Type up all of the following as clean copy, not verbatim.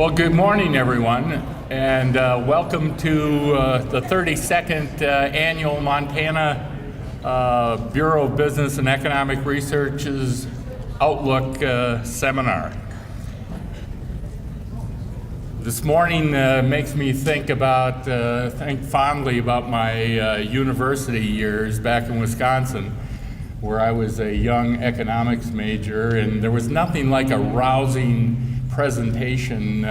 Well, good morning, everyone, and welcome to the 32nd Annual Montana Bureau of Business and Economic Research's Outlook Seminar. This morning makes me think fondly about my university years back in Wisconsin, where I was a young economics major, and there was nothing like a rousing presentation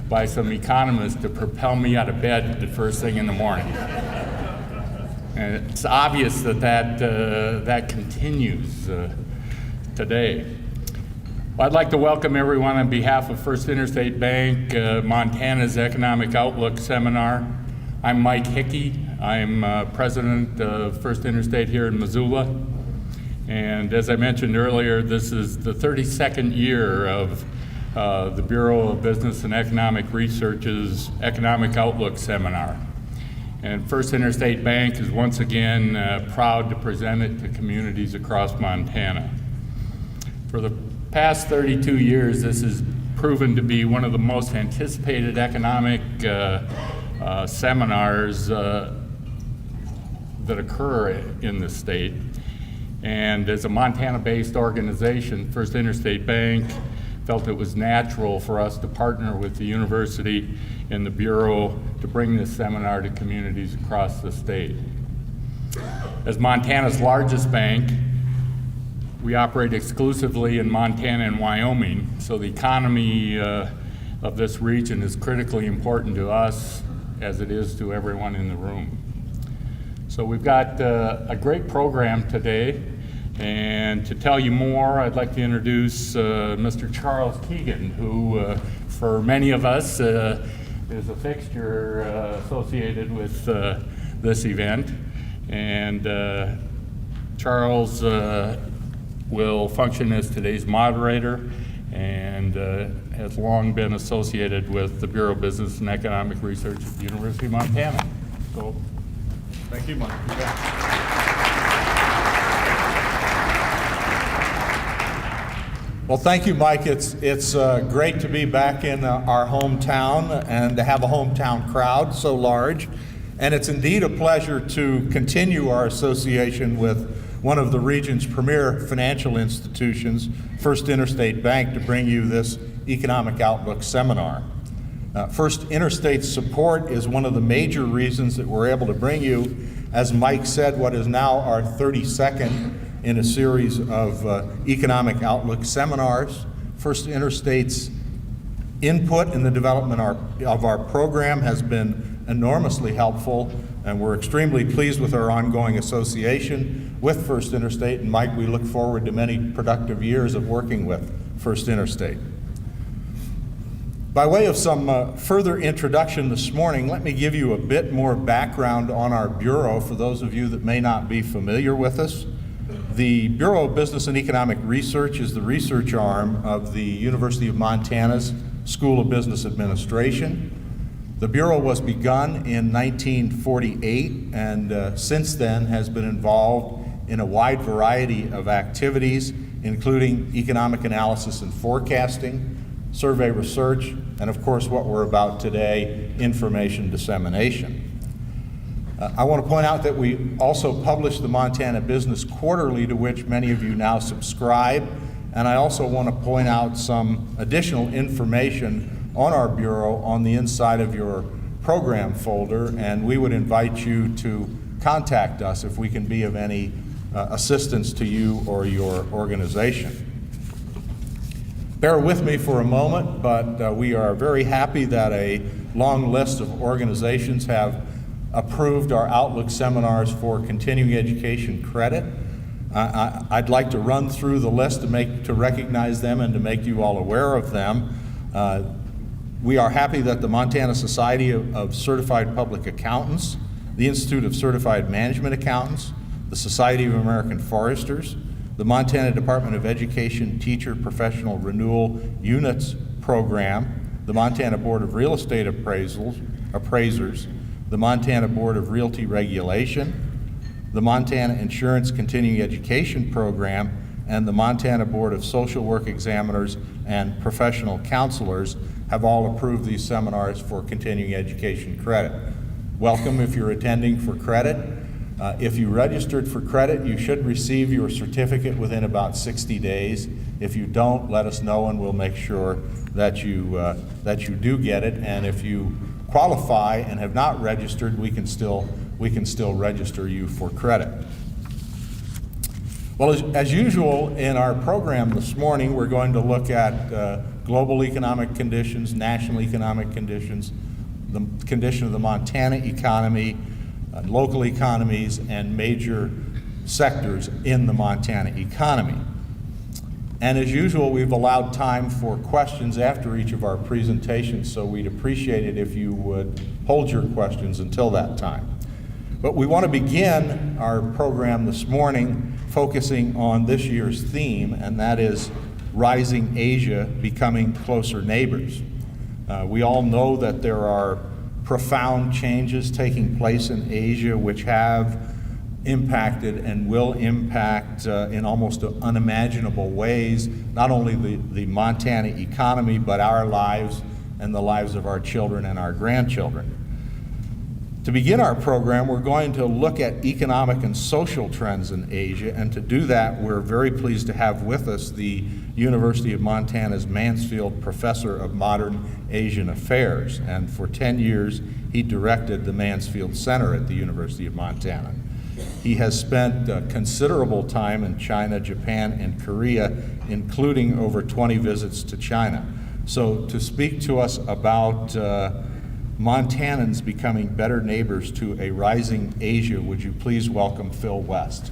by some economists to propel me out of bed the first thing in the morning. And it's obvious that continues today. Well, I'd like to welcome everyone on behalf of First Interstate Bank, Montana's Economic Outlook Seminar. I'm Mike Hickey. I'm president of First Interstate here in Missoula. And as I mentioned earlier, this is the 32nd year of the Bureau of Business and Economic Research's Economic Outlook Seminar. And First Interstate Bank is once again proud to present it to communities across Montana. For the past 32 years, this has proven to be one of the most anticipated economic seminars that occur in the state. And as a Montana-based organization, First Interstate Bank felt it was natural for us to partner with the university and the Bureau to bring this seminar to communities across the state. As Montana's largest bank, we operate exclusively in Montana and Wyoming, so the economy of this region is critically important to us as it is to everyone in the room. So we've got a great program today. And to tell you more, I'd like to introduce Mr. Charles Keegan, who for many of us is a fixture associated with this event. And Charles will function as today's moderator and has long been associated with the Bureau of Business and Economic Research at the University of Montana. So, thank you, Mike. Well, thank you, Mike. It's great to be back in our hometown and to have a hometown crowd so large. And it's indeed a pleasure to continue our association with one of the region's premier financial institutions, First Interstate Bank, to bring you this Economic Outlook Seminar. First Interstate's support is one of the major reasons that we're able to bring you, as Mike said, what is now our 32nd in a series of Economic Outlook seminars. First Interstate's input in the development of our program has been enormously helpful, and we're extremely pleased with our ongoing association with First Interstate. And Mike, we look forward to many productive years of working with First Interstate. By way of some further introduction this morning, let me give you a bit more background on our Bureau for those of you that may not be familiar with us. The Bureau of Business and Economic Research is the research arm of the University of Montana's School of Business Administration. The Bureau was begun in 1948 and since then has been involved in a wide variety of activities, including economic analysis and forecasting, survey research, and of course what we're about today, information dissemination. I want to point out that we also publish the Montana Business Quarterly, to which many of you now subscribe, and I also want to point out some additional information on our Bureau on the inside of your program folder, and we would invite you to contact us if we can be of any assistance to you or your organization. Bear with me for a moment, but we are very happy that a long list of organizations have approved our Outlook seminars for continuing education credit. I'd like to run through the list to recognize them and to make you all aware of them. We are happy that the Montana Society of Certified Public Accountants, the Institute of Certified Management Accountants, the Society of American Foresters, the Montana Department of Education Teacher Professional Renewal Units Program, the Montana Board of Real Estate Appraisers, the Montana Board of Realty Regulation, the Montana Insurance Continuing Education Program, and the Montana Board of Social Work Examiners and Professional Counselors have all approved these seminars for continuing education credit. Welcome if you're attending for credit. If you registered for credit, you should receive your certificate within about 60 days. If you don't, let us know and we'll make sure that you do get it. And if you qualify and have not registered, we can still register you for credit. Well, as usual in our program this morning, we're going to look at global economic conditions, national economic conditions, the condition of the Montana economy, local economies, and major sectors in the Montana economy. And as usual, we've allowed time for questions after each of our presentations, so we'd appreciate it if you would hold your questions until that time. But we want to begin our program this morning focusing on this year's theme, and that is Rising Asia, Becoming Closer Neighbors. We all know that there are profound changes taking place in Asia which have impacted and will impact in almost unimaginable ways, not only the Montana economy, but our lives and the lives of our children and our grandchildren. To begin our program, we're going to look at economic and social trends in Asia, and to do that, we're very pleased to have with us the University of Montana's Mansfield Professor of Modern Asian Affairs, and for 10 years, he directed the Mansfield Center at the University of Montana. He has spent considerable time in China, Japan, and Korea, including over 20 visits to China. So to speak to us about Montanans becoming better neighbors to a rising Asia, would you please welcome Phil West.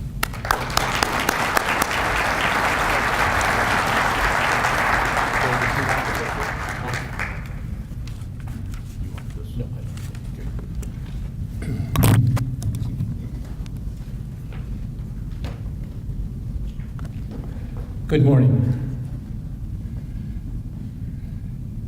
Good morning.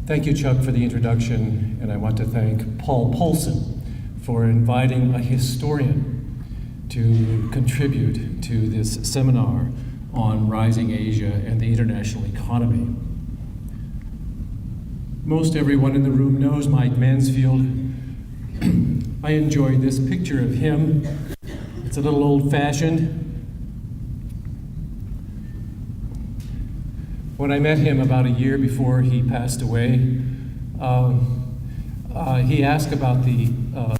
Thank you, Chuck, for the introduction, and I want to thank Paul Polson for inviting a historian to contribute to this seminar on Rising Asia and the international economy. Most everyone in the room knows Mike Mansfield. I enjoyed this picture of him. It's a little old-fashioned. When I met him about a year before he passed away, he asked about the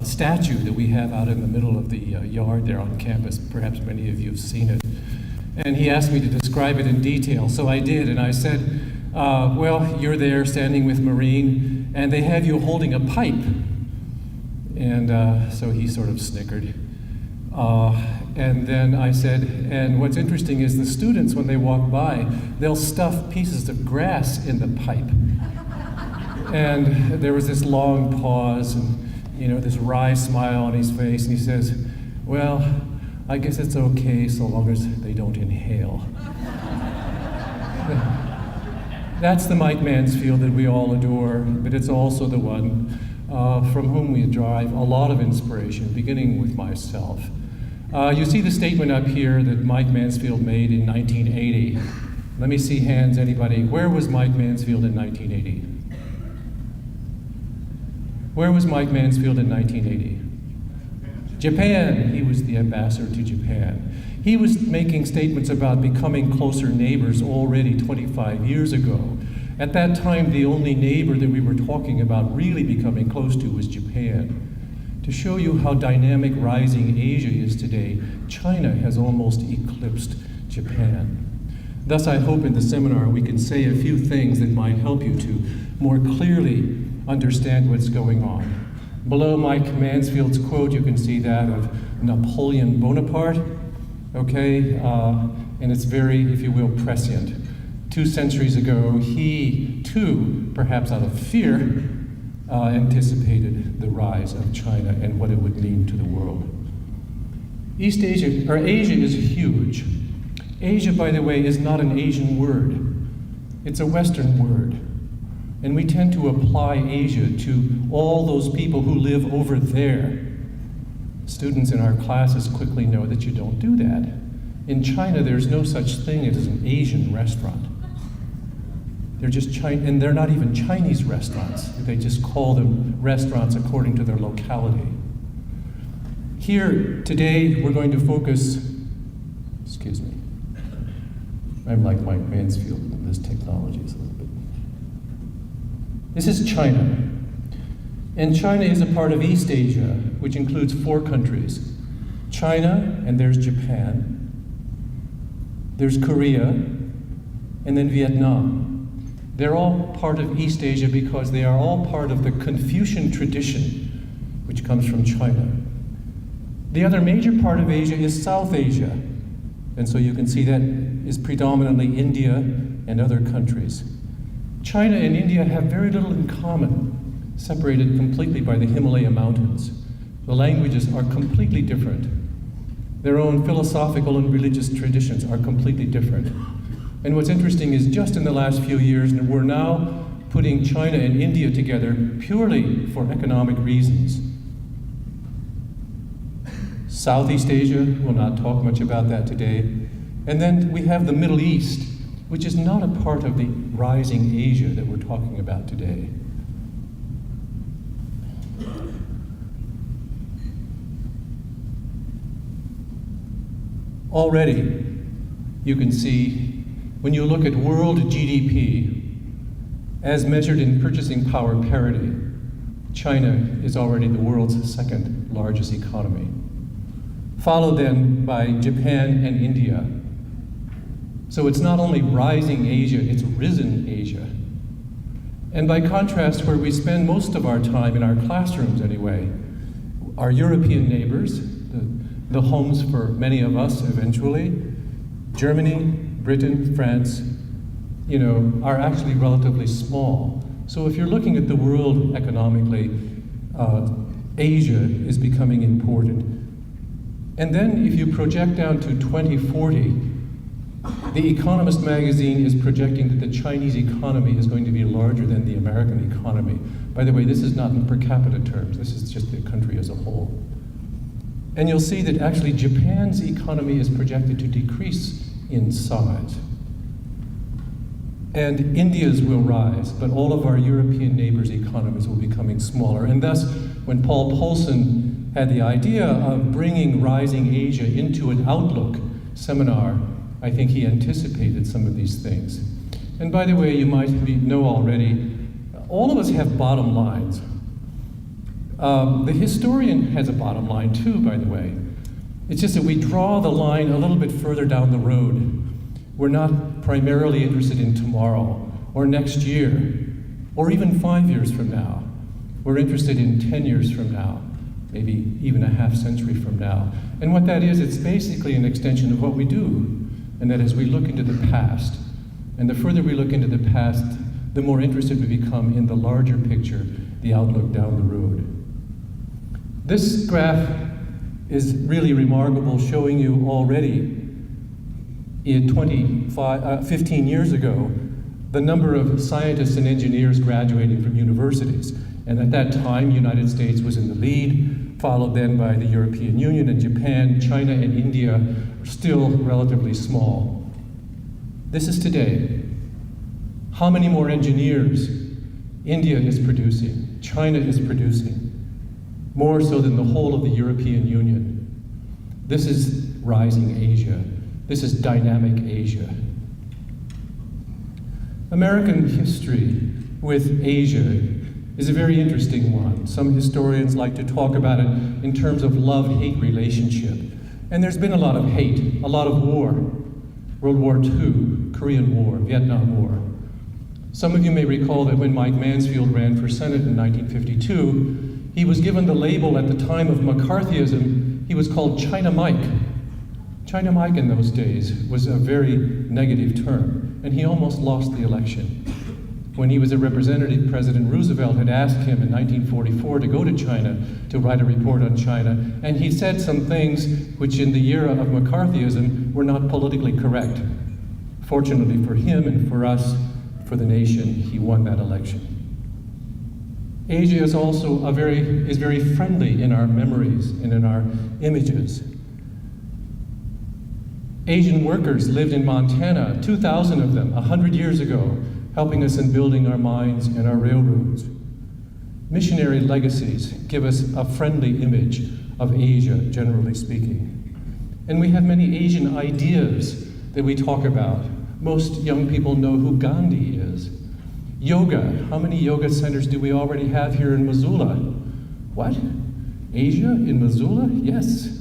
statue that we have out in the middle of the yard there on campus. Perhaps many of you have seen it. And he asked me to describe it in detail, so I did. And I said, well, you're there standing with Marine, and they have you holding a pipe. And so he sort of snickered. And then I said, and what's interesting is the students, when they walk by, they'll stuff pieces of grass in the pipe. And there was this long pause, and this wry smile on his face, and he says, well, I guess it's okay so long as they don't inhale. That's the Mike Mansfield that we all adore, but it's also the one from whom we derive a lot of inspiration, beginning with myself. You see the statement up here that Mike Mansfield made in 1980. Let me see hands, anybody. Where was Mike Mansfield in 1980? Where was Mike Mansfield in 1980? Japan. He was the ambassador to Japan. He was making statements about becoming closer neighbors already 25 years ago. At that time, the only neighbor that we were talking about really becoming close to was Japan. To show you how dynamic rising Asia is today, China has almost eclipsed Japan. Thus, I hope in the seminar we can say a few things that might help you to more clearly understand what's going on. Below Mike Mansfield's quote, you can see that of Napoleon Bonaparte, okay? And it's very, if you will, prescient. 2 centuries ago, he too, perhaps out of fear, anticipated the rise of China and what it would mean to the world. Asia is huge. Asia, by the way, is not an Asian word. It's a Western word. And we tend to apply Asia to all those people who live over there. Students in our classes quickly know that you don't do that. In China, there's no such thing as an Asian restaurant. They're just and they're not even Chinese restaurants. They just call them restaurants according to their locality. Here today, we're going to focus, excuse me, I'm like Mike Mansfield in this technology is a little bit. This is China. And China is a part of East Asia, which includes 4 countries. China, and there's Japan, there's Korea, and then Vietnam. They're all part of East Asia because they are all part of the Confucian tradition, which comes from China. The other major part of Asia is South Asia, and so you can see that is predominantly India and other countries. China and India have very little in common, separated completely by the Himalaya mountains. The languages are completely different. Their own philosophical and religious traditions are completely different. And what's interesting is just in the last few years, we're now putting China and India together purely for economic reasons. Southeast Asia, we'll not talk much about that today. And then we have the Middle East, which is not a part of the rising Asia that we're talking about today. Already, you can see, when you look at world GDP, as measured in purchasing power parity, China is already the world's second largest economy, followed then by Japan and India. So it's not only rising Asia, it's risen Asia. And by contrast, where we spend most of our time in our classrooms anyway, our European neighbors, the homes for many of us eventually, Germany, Britain, France, are actually relatively small. So if you're looking at the world economically, Asia is becoming important. And then if you project down to 2040, The Economist magazine is projecting that the Chinese economy is going to be larger than the American economy. By the way, this is not in per capita terms, this is just the country as a whole. And you'll see that actually Japan's economy is projected to decrease in size. And India's will rise, but all of our European neighbors' economies will be becoming smaller. And thus, when Paul Polson had the idea of bringing rising Asia into an Outlook seminar, I think he anticipated some of these things. And by the way, you might know already, all of us have bottom lines. The historian has a bottom line too, by the way. It's just that we draw the line a little bit further down the road. We're not primarily interested in tomorrow, or next year, or even 5 years from now. We're interested in 10 years from now, maybe even a half century from now. And what that is, it's basically an extension of what we do. And that as we look into the past, and the further we look into the past, the more interested we become in the larger picture, the outlook down the road. This graph is really remarkable, showing you already in 15 years ago, the number of scientists and engineers graduating from universities. And at that time, the United States was in the lead, followed then by the European Union and Japan. China and India are still relatively small. This is today. How many more engineers India is producing, China is producing, more so than the whole of the European Union. This is rising Asia. This is dynamic Asia. American history with Asia is a very interesting one. Some historians like to talk about it in terms of love-hate relationship. And there's been a lot of hate, a lot of war. World War II, Korean War, Vietnam War. Some of you may recall that when Mike Mansfield ran for Senate in 1952, he was given the label at the time of McCarthyism, he was called China Mike. China Mike in those days was a very negative term, and he almost lost the election. When he was a representative, President Roosevelt had asked him in 1944 to go to China to write a report on China, and he said some things which in the era of McCarthyism were not politically correct. Fortunately for him and for us, for the nation, he won that election. Asia is also very friendly in our memories and in our images. Asian workers lived in Montana, 2,000 of them, 100 years ago. helping us in building our mines and our railroads. Missionary legacies give us a friendly image of Asia, generally speaking. And we have many Asian ideas that we talk about. Most young people know who Gandhi is. Yoga, how many yoga centers do we already have here in Missoula? What? Asia in Missoula? Yes.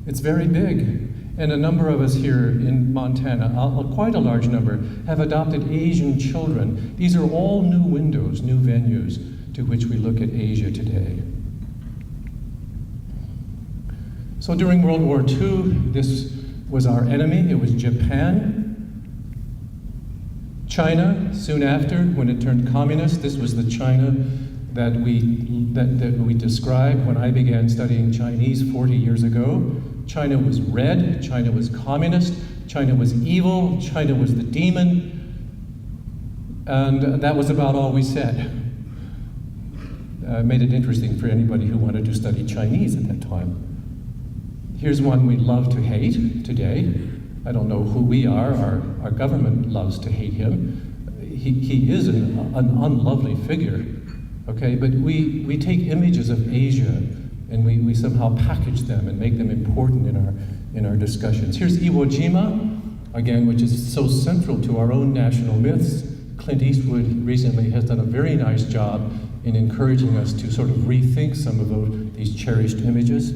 It's very big. And a number of us here in Montana, quite a large number, have adopted Asian children. These are all new windows, new venues to which we look at Asia today. So during World War II, this was our enemy. It was Japan. China, soon after, when it turned communist, this was the China that we described when I began studying Chinese 40 years ago. China was red, China was communist, China was evil, China was the demon, and that was about all we said. Made it interesting for anybody who wanted to study Chinese at that time. Here's one we love to hate today. I don't know who we are. Our government loves to hate him. He is an unlovely figure, okay? But we take images of Asia and we somehow package them and make them important in our discussions. Here's Iwo Jima, again, which is so central to our own national myths. Clint Eastwood recently has done a very nice job in encouraging us to sort of rethink some of these cherished images.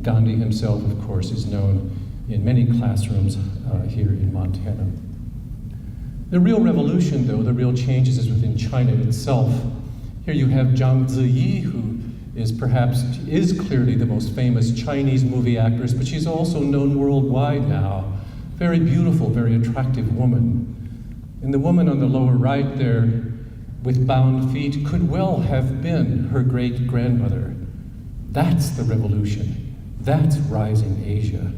Gandhi himself, of course, is known in many classrooms here in Montana. The real revolution, though, the real changes is within China itself. Here you have Zhang Ziyi, who is clearly the most famous Chinese movie actress, but she's also known worldwide now. Very beautiful, very attractive woman. And the woman on the lower right there, with bound feet, could well have been her great-grandmother. That's the revolution. That's rising Asia.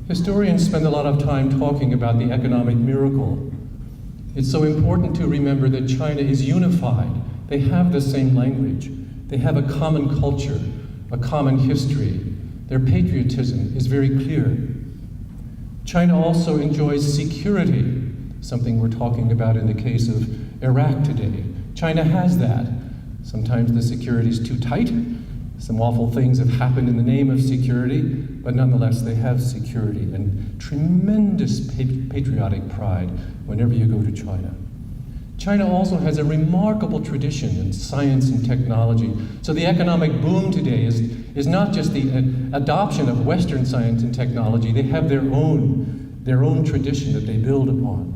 Historians spend a lot of time talking about the economic miracle. It's so important to remember that China is unified. They have the same language. They have a common culture, a common history. Their patriotism is very clear. China also enjoys security, something we're talking about in the case of Iraq today. China has that. Sometimes the security is too tight. Some awful things have happened in the name of security, but nonetheless they have security and tremendous patriotic pride whenever you go to China. China also has a remarkable tradition in science and technology. So the economic boom today is not just the adoption of Western science and technology. They have their own tradition that they build upon.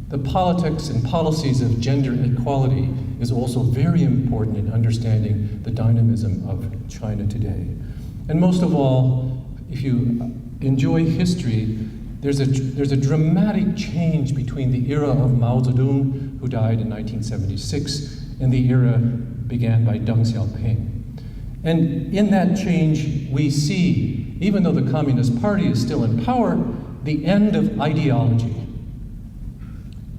The politics and policies of gender equality is also very important in understanding the dynamism of China today. And most of all, if you enjoy history, there's a dramatic change between the era of Mao Zedong, who died in 1976, and the era began by Deng Xiaoping. And in that change, we see, even though the Communist Party is still in power, the end of ideology.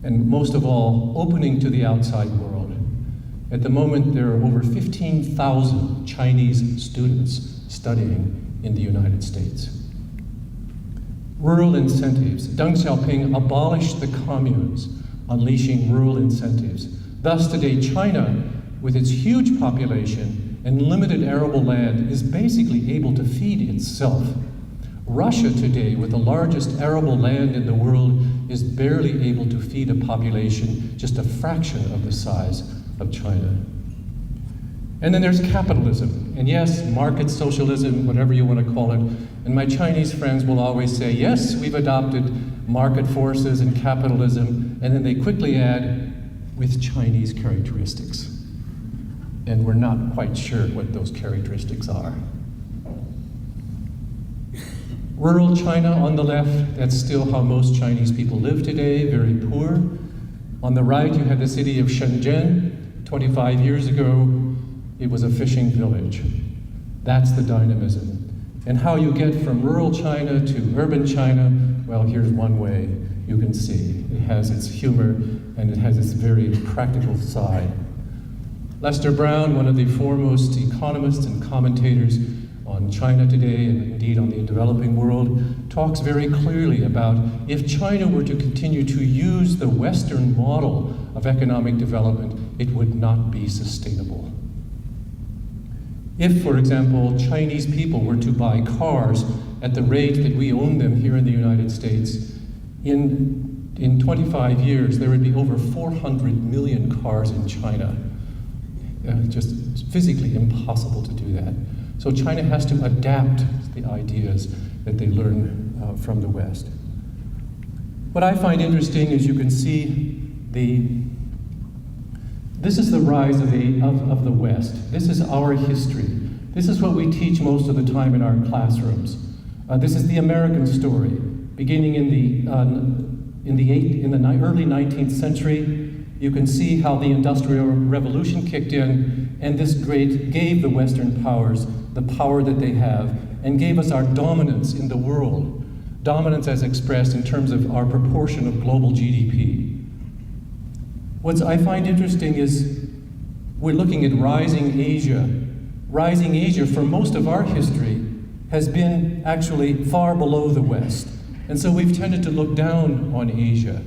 And most of all, opening to the outside world. At the moment, there are over 15,000 Chinese students studying in the United States. Rural incentives. Deng Xiaoping abolished the communes, unleashing rural incentives. Thus today, China, with its huge population and limited arable land, is basically able to feed itself. Russia today, with the largest arable land in the world, is barely able to feed a population just a fraction of the size of China. And then there's capitalism. And yes, market socialism, whatever you want to call it. And my Chinese friends will always say, yes, we've adopted market forces and capitalism, and then they quickly add, with Chinese characteristics. And we're not quite sure what those characteristics are. Rural China on the left, that's still how most Chinese people live today, very poor. On the right, you have the city of Shenzhen. 25 years ago, it was a fishing village. That's the dynamism. And how you get from rural China to urban China, well, here's one way you can see. It has its humor and it has its very practical side. Lester Brown, one of the foremost economists and commentators on China today, and indeed on the developing world, talks very clearly about if China were to continue to use the Western model of economic development, it would not be sustainable. If, for example, Chinese people were to buy cars at the rate that we own them here in the United States, in 25 years, there would be over 400 million cars in China. Just physically impossible to do that. So China has to adapt the ideas that they learn from the West. What I find interesting is you can see this is the rise of the West. This is our history. This is what we teach most of the time in our classrooms. This is the American story, beginning in the early 19th century. You can see how the Industrial Revolution kicked in, and this gave the Western powers the power that they have, and gave us our dominance in the world. Dominance as expressed in terms of our proportion of global GDP. What I find interesting is we're looking at rising Asia. Rising Asia, for most of our history, has been actually far below the West. And so we've tended to look down on Asia.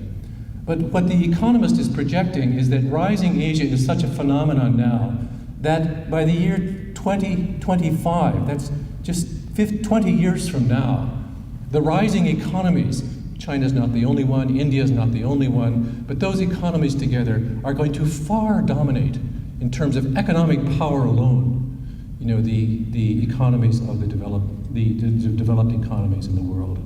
But what The Economist is projecting is that rising Asia is such a phenomenon now that by the year 2025, that's just 20 years from now, the rising economies, China's not the only one, India's not the only one, but those economies together are going to far dominate in terms of economic power alone, the economies of the developed economies in the world.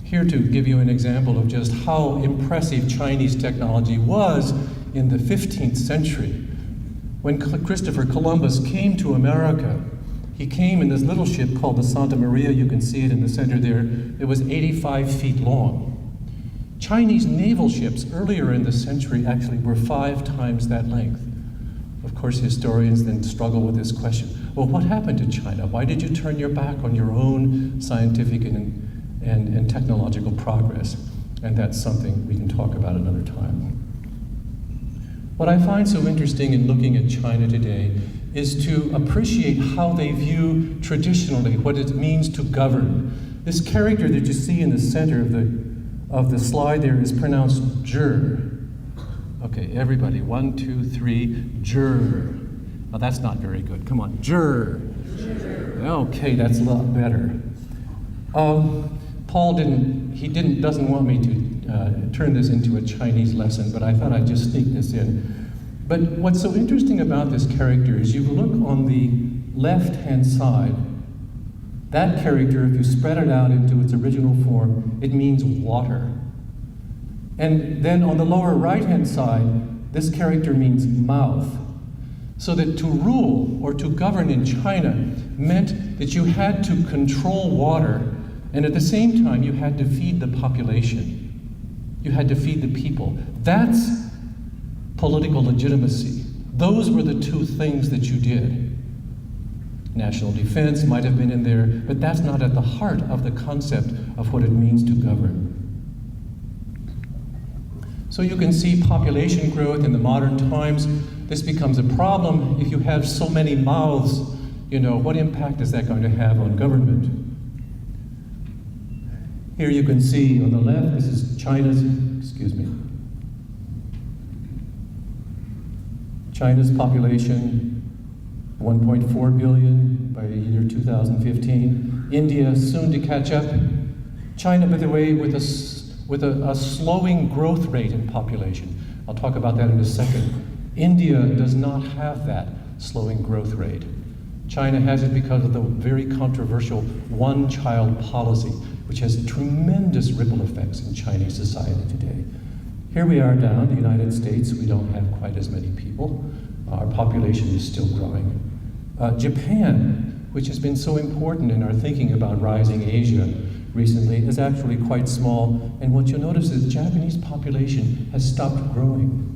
Here to give you an example of just how impressive Chinese technology was in the 15th century. When Christopher Columbus came to America, he came in this little ship called the Santa Maria. You can see it in the center there. It was 85 feet long. Chinese naval ships earlier in the century actually were 5 times that length. Of course, historians then struggle with this question. Well, what happened to China? Why did you turn your back on your own scientific and technological progress? And that's something we can talk about another time. What I find so interesting in looking at China today is to appreciate how they view traditionally what it means to govern. This character that you see in the center of the slide there is pronounced Zhi. Okay, everybody, 1, 2, 3, Zhi. Now that's not very good. Come on, Zhi. Okay, that's a lot better. Paul doesn't want me to turn this into a Chinese lesson, but I thought I'd just sneak this in. But what's so interesting about this character is you look on the left-hand side, that character, if you spread it out into its original form, it means water. And then on the lower right-hand side, this character means mouth. So that to rule or to govern in China meant that you had to control water, and at the same time, you had to feed the population. You had to feed the people. That's political legitimacy. Those were the 2 things that you did. National defense might have been in there, but that's not at the heart of the concept of what it means to govern. So you can see population growth in the modern times. This becomes a problem if you have so many mouths. What impact is that going to have on government? Here you can see on the left, this is China's population, 1.4 billion by the year 2015. India soon to catch up. China, by the way, with a slowing growth rate in population. I'll talk about that in a second. India does not have that slowing growth rate. China has it because of the very controversial one-child policy, which has tremendous ripple effects in Chinese society today. Here we are down, the United States, we don't have quite as many people. Our population is still growing. Japan, which has been so important in our thinking about rising Asia recently, is actually quite small, and what you'll notice is the Japanese population has stopped growing.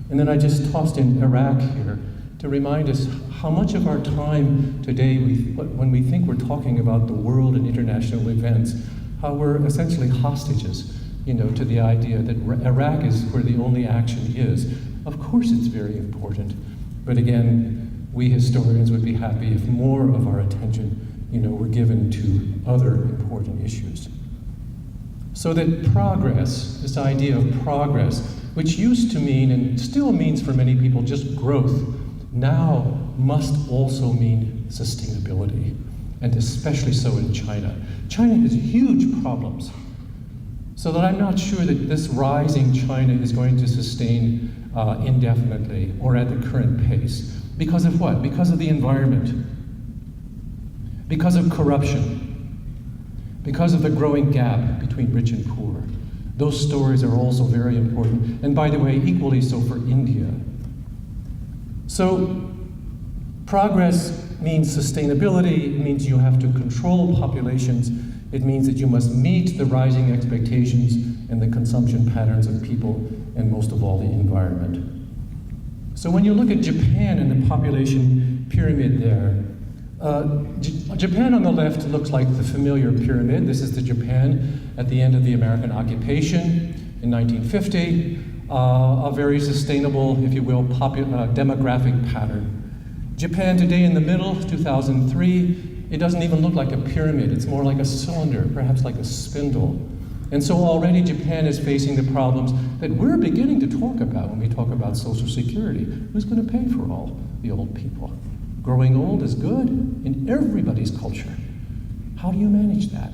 And then I just tossed in Iraq here to remind us how much of our time today, when we think we're talking about the world and international events, how we're essentially hostages, to the idea that Iraq is where the only action is. Of course it's very important, but again, we historians would be happy if more of our attention were given to other important issues. So that progress, this idea of progress, which used to mean and still means for many people just growth, now must also mean sustainability, and especially so in China. China has huge problems, so that I'm not sure that this rising China is going to sustain indefinitely or at the current pace. Because of what? Because of the environment, because of corruption, because of the growing gap between rich and poor. Those stories are also very important, and by the way, equally so for India. So progress means sustainability. It means you have to control populations. It means that you must meet the rising expectations and the consumption patterns of people, and most of all, the environment. So when you look at Japan and the population pyramid there, Japan on the left looks like the familiar pyramid. This is the Japan at the end of the American occupation in 1950, a very sustainable, if you will, demographic pattern. Japan today in the middle, 2003, it doesn't even look like a pyramid. It's more like a cylinder, perhaps like a spindle. And so already Japan is facing the problems that we're beginning to talk about when we talk about Social Security. Who's going to pay for all the old people? Growing old is good in everybody's culture. How do you manage that?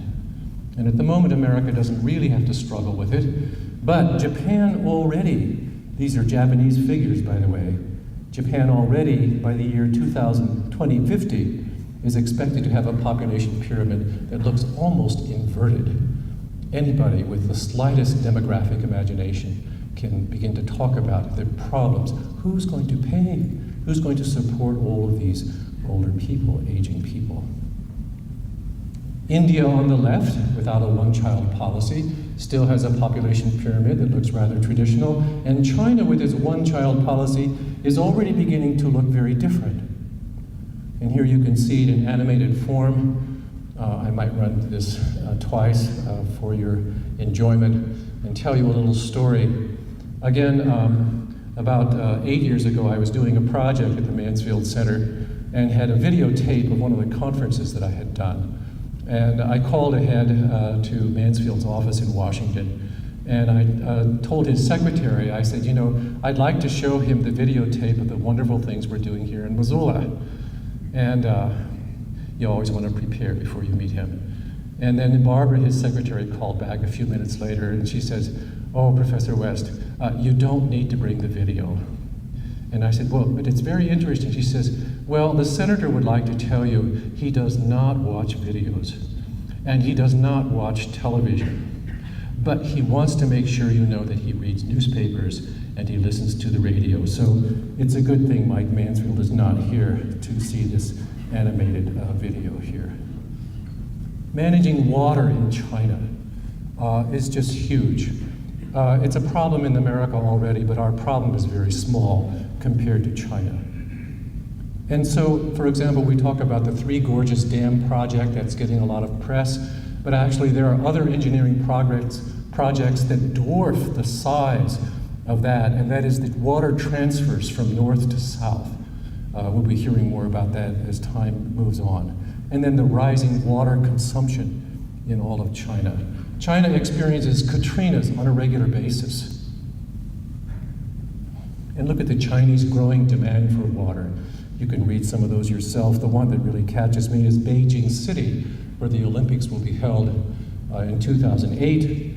And at the moment, America doesn't really have to struggle with it. But Japan already, these are Japanese figures, by the way, Japan already, by the year 2050, is expected to have a population pyramid that looks almost inverted. Anybody with the slightest demographic imagination can begin to talk about the problems. Who's going to pay? Who's going to support all of these older people, aging people? India on the left, without a one-child policy, still has a population pyramid that looks rather traditional, and China, with its one-child policy, is already beginning to look very different. And here you can see it in animated form. I might run this twice for your enjoyment and tell you a little story. Again, about 8 years ago, I was doing a project at the Mansfield Center and had a videotape of one of the conferences that I had done. And I called ahead to Mansfield's office in Washington, and I told his secretary, I said, I'd like to show him the videotape of the wonderful things we're doing here in Missoula. And you always want to prepare before you meet him. And then Barbara, his secretary, called back a few minutes later, and she says, "Oh, Professor West, you don't need to bring the video." And I said, "Well, but it's very interesting." She says, "Well, the senator would like to tell you he does not watch videos, and he does not watch television, but he wants to make sure you know that he reads newspapers and he listens to the radio. So it's a good thing Mike Mansfield is not here to see this animated video here." Managing water in China is just huge. It's a problem in America already, but our problem is very small compared to China. And so, for example, we talk about the Three Gorges Dam project that's getting a lot of press, but actually there are other engineering projects that dwarf the size of that, and that is the water transfers from north to south. We'll be hearing more about that as time moves on. And then the rising water consumption in all of China. China experiences Katrinas on a regular basis. And look at the Chinese growing demand for water. You can read some of those yourself. The one that really catches me is Beijing City, where the Olympics will be held in 2008.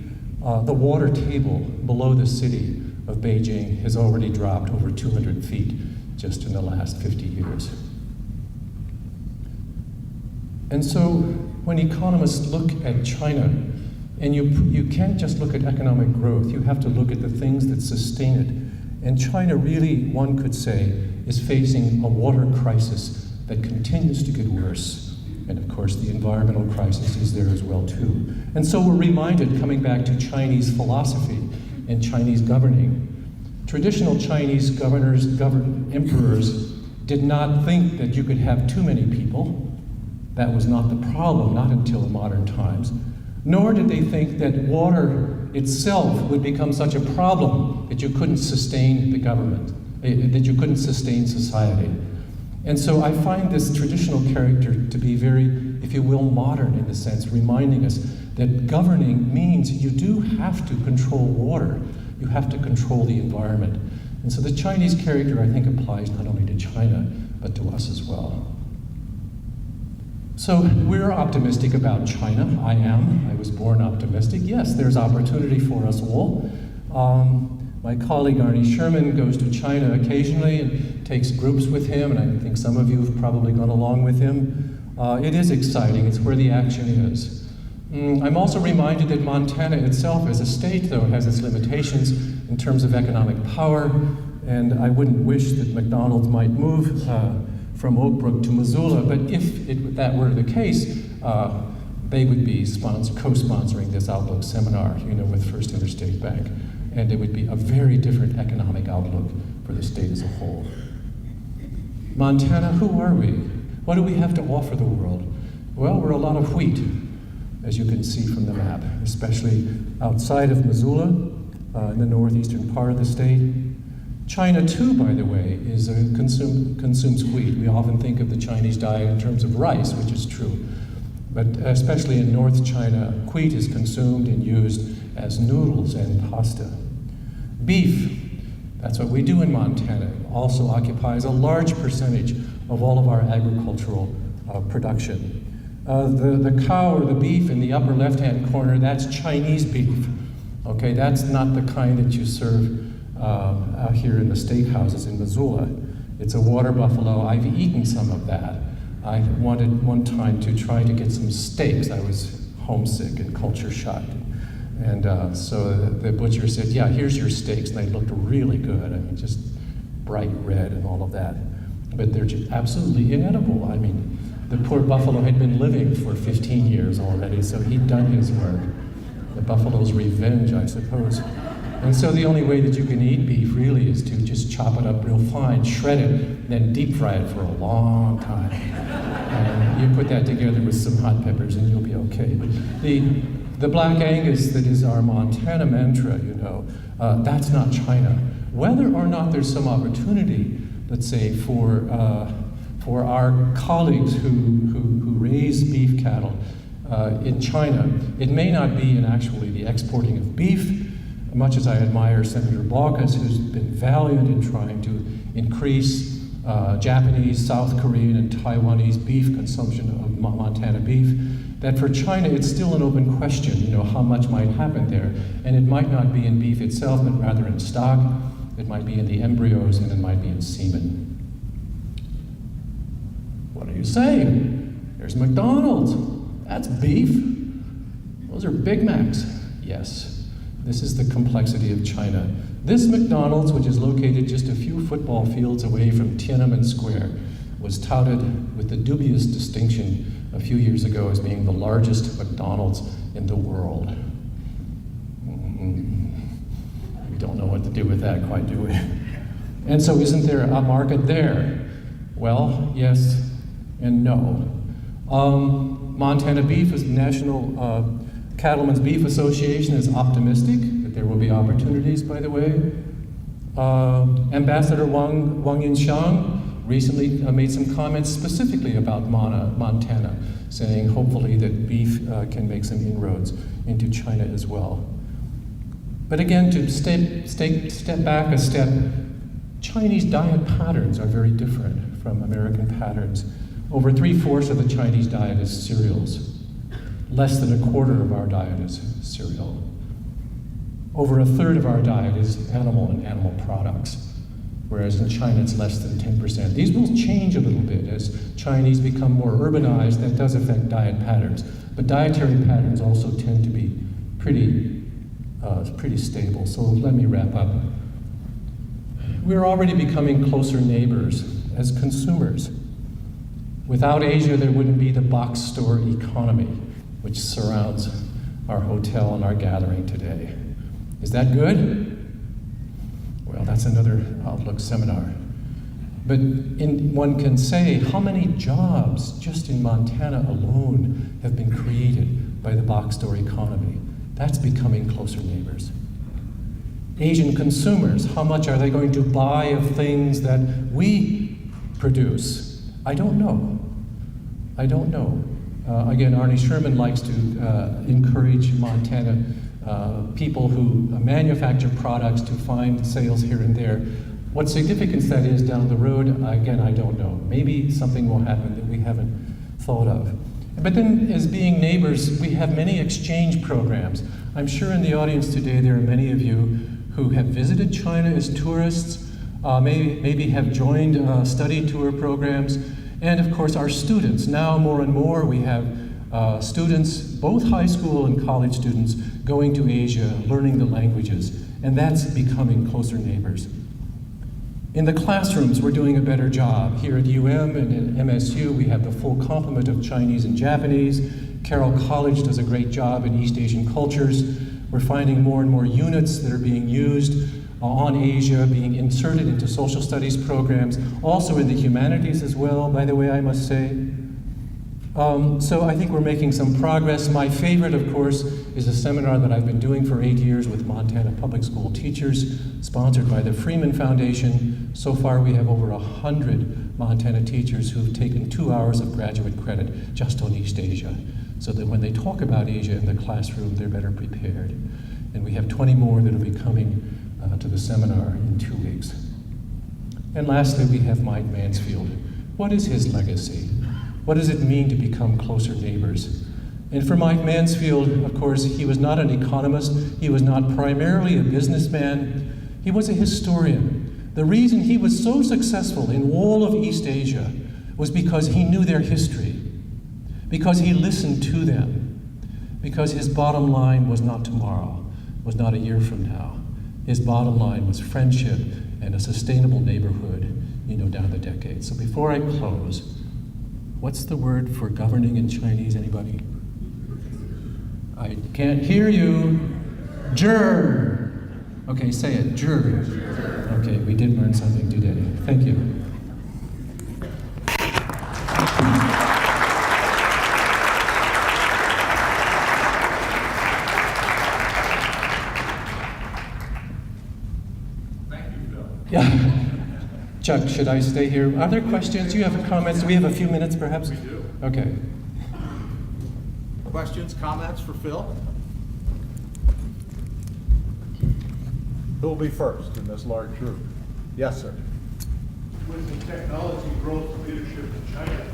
The water table below the city of Beijing has already dropped over 200 feet just in the last 50 years. And so when economists look at China, and you can't just look at economic growth, you have to look at the things that sustain it. And China really, one could say, is facing a water crisis that continues to get worse. And of course, the environmental crisis is there as well too. And so we're reminded, coming back to Chinese philosophy and Chinese governing, traditional Chinese emperors did not think that you could have too many people. That was not the problem, not until modern times. Nor did they think that water itself would become such a problem that you couldn't sustain the government, that you couldn't sustain society. And so I find this traditional character to be very if you will, modern in the sense, reminding us that governing means you do have to control water. You have to control the environment. And so the Chinese character, I think, applies not only to China, but to us as well. So we're optimistic about China. I am. I was born optimistic. Yes, there's opportunity for us all. My colleague Arnie Sherman goes to China occasionally and takes groups with him, and I think some of you have probably gone along with him. It is exciting. It's where the action is. I'm also reminded that Montana itself as a state, though, has its limitations in terms of economic power, and I wouldn't wish that McDonald's might move from Oak Brook to Missoula, but if that were the case, they would be co-sponsoring this Outlook seminar, with First Interstate Bank, and it would be a very different economic outlook for the state as a whole. Montana, who are we? What do we have to offer the world? Well, we're a lot of wheat, as you can see from the map, especially outside of Missoula, in the northeastern part of the state. China, too, by the way, consumes wheat. We often think of the Chinese diet in terms of rice, which is true. But especially in North China, wheat is consumed and used as noodles and pasta. Beef, that's what we do in Montana, also occupies a large percentage of all of our agricultural production. The cow or the beef in the upper left-hand corner, that's Chinese beef. Okay, that's not the kind that you serve out here in the steakhouses in Missoula. It's a water buffalo. I've eaten some of that. I wanted one time to try to get some steaks. I was homesick and culture shocked. And so the butcher said, yeah, here's your steaks. And they looked really good. I mean, just bright red and all of that. But they're just absolutely inedible. I mean, the poor buffalo had been living for 15 years already, so he'd done his work. The buffalo's revenge, I suppose. And so the only way that you can eat beef really is to just chop it up real fine, shred it, then deep fry it for a long time. And you put that together with some hot peppers and you'll be okay. But the Black Angus that is our Montana mantra, that's not China. Whether or not there's some opportunity, let's say, for our colleagues who raise beef cattle in China, it may not be in actually the exporting of beef, much as I admire Senator Baucus, who's been valiant in trying to increase Japanese, South Korean, and Taiwanese beef consumption of Montana beef, that for China it's still an open question, how much might happen there. And it might not be in beef itself, but rather in stock. It might be in the embryos, and it might be in semen. What are you saying? There's McDonald's. That's beef. Those are Big Macs. Yes. This is the complexity of China. This McDonald's, which is located just a few football fields away from Tiananmen Square, was touted with the dubious distinction a few years ago as being the largest McDonald's in the world. We don't know what to do with that quite, do we? And so isn't there a market there? Well, yes and no. Montana Beef is National Cattlemen's Beef Association is optimistic that there will be opportunities, by the way. Ambassador Wang Yinshan recently made some comments specifically about Montana, saying hopefully that beef can make some inroads into China as well. But again, to step back a step, Chinese diet patterns are very different from American patterns. Over 3/4 of the Chinese diet is cereals. Less than 1/4 of our diet is cereal. Over 1/3 of our diet is animal and animal products, whereas in China it's less than 10%. These will change a little bit as Chinese become more urbanized. That does affect diet patterns, but dietary patterns also tend to be pretty stable. So let me wrap up. We're already becoming closer neighbors as consumers. Without Asia, there wouldn't be the box store economy, which surrounds our hotel and our gathering today. Is that good? Well, that's another Outlook seminar. But one can say how many jobs just in Montana alone have been created by the box store economy. That's becoming closer neighbors. Asian consumers, how much are they going to buy of things that we produce? I don't know. Again, Arnie Sherman likes to encourage Montana people who manufacture products to find sales here and there. What significance that is down the road, again, I don't know. Maybe something will happen that we haven't thought of. But then, as being neighbors, we have many exchange programs. I'm sure in the audience today there are many of you who have visited China as tourists, maybe have joined study tour programs, and of course our students. Now more and more we have students, both high school and college students, going to Asia, learning the languages, and that's becoming closer neighbors. In the classrooms, we're doing a better job. Here at UM and at MSU, we have the full complement of Chinese and Japanese. Carroll College does a great job in East Asian cultures. We're finding more and more units that are being used on Asia, being inserted into social studies programs, also in the humanities as well, by the way, I must say. So I think we're making some progress. My favorite, of course, is a seminar that I've been doing for 8 years with Montana public school teachers, sponsored by the Freeman Foundation. So far, we have over 100 Montana teachers who've taken 2 hours of graduate credit just on East Asia, so that when they talk about Asia in the classroom, they're better prepared. And we have 20 more that will be coming to the seminar in 2 weeks. And lastly, we have Mike Mansfield. What is his legacy? What does it mean to become closer neighbors? And for Mike Mansfield, of course, he was not an economist. He was not primarily a businessman. He was a historian. The reason he was so successful in all of East Asia was because he knew their history, because he listened to them, because his bottom line was not tomorrow, was not a year from now. His bottom line was friendship and a sustainable neighborhood, down the decades. So before I close, what's the word for governing in Chinese, anybody? I can't hear you. Zhi. Okay, say it, zhi. Okay, we did learn something today. Thank you. Yeah. Chuck, should I stay here? Are there questions? Do you have comments? Do we have a few minutes, perhaps? We do. Okay. Questions, comments for Phil? Who will be first in this large group? Yes, sir. With the technology growth and leadership in China,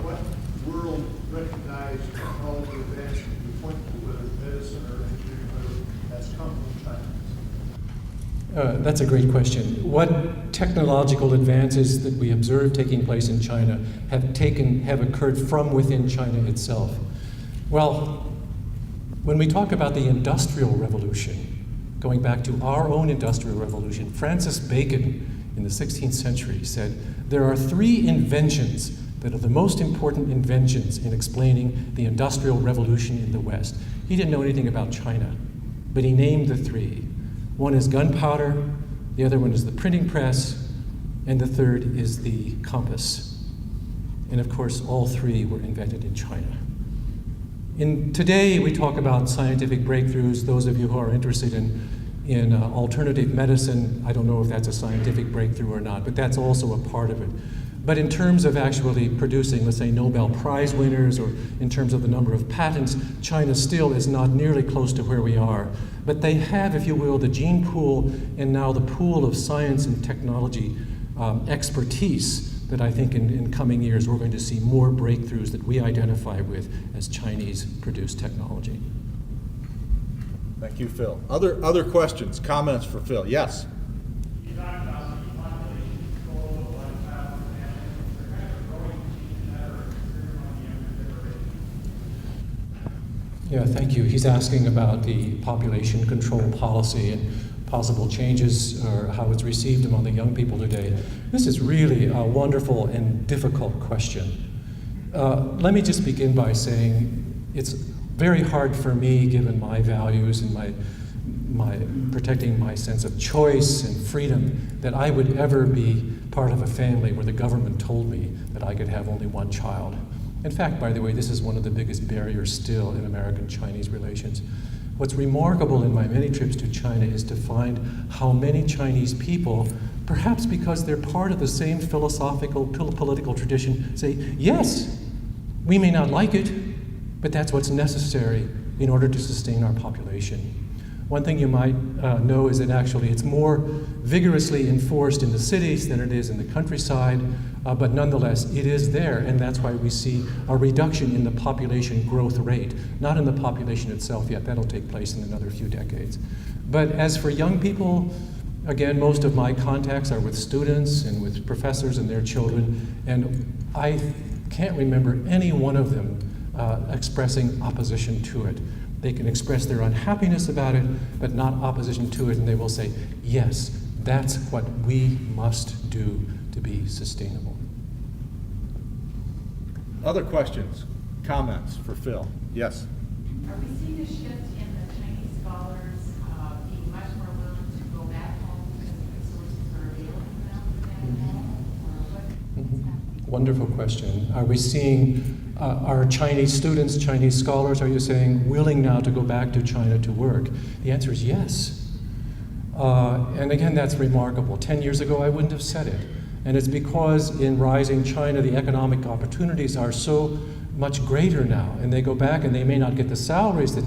what world recognized technology advance can you point to, whether medicine or engineering, has come from China? That's a great question. What technological advances that we observe taking place in China have occurred from within China itself? Well, when we talk about the Industrial Revolution, going back to our own Industrial Revolution, Francis Bacon in the 16th century said, there are 3 inventions that are the most important inventions in explaining the Industrial Revolution in the West. He didn't know anything about China, but he named the 3. One is gunpowder, the other one is the printing press, and the third is the compass. And of course, all 3 were invented in China. Today, we talk about scientific breakthroughs. Those of you who are interested in alternative medicine, I don't know if that's a scientific breakthrough or not, but that's also a part of it. But in terms of actually producing, let's say, Nobel Prize winners, or in terms of the number of patents, China still is not nearly close to where we are. But they have, if you will, the gene pool and now the pool of science and technology expertise that I think in coming years we're going to see more breakthroughs that we identify with as Chinese-produced technology. Thank you, Phil. Other questions, comments for Phil? Yes. Yeah, thank you. He's asking about the population control policy and possible changes or how it's received among the young people today. This is really a wonderful and difficult question. Let me just begin by saying it's very hard for me, given my values and my protecting my sense of choice and freedom, that I would ever be part of a family where the government told me that I could have only one child. In fact, by the way, this is one of the biggest barriers still in American-Chinese relations. What's remarkable in my many trips to China is to find how many Chinese people, perhaps because they're part of the same philosophical, political tradition, say, yes, We may not like it, but that's what's necessary in order to sustain our population. One thing you might know is that actually it's more vigorously enforced in the cities than it is in the countryside, but nonetheless it is there, and that's why we see a reduction in the population growth rate, not in the population itself yet. That'll take place in another few decades. But as for young people, again, most of my contacts are with students and with professors and their children, and I can't remember any one of them expressing opposition to it. They can express their unhappiness about it, but not opposition to it, and they will say, yes, that's what we must do to be sustainable. Other questions, comments for Phil? Yes? Are we seeing a shift in the Chinese scholars being much more willing to go back home because the resources are available now for that at home? Or what's happening? Wonderful question. Are we seeing our Chinese students, Chinese scholars, are you saying, willing now to go back to China to work? The answer is yes. And again, that's remarkable. 10 years ago, I wouldn't have said it. And it's because in rising China, the economic opportunities are so much greater now. And they go back and they may not get the salaries that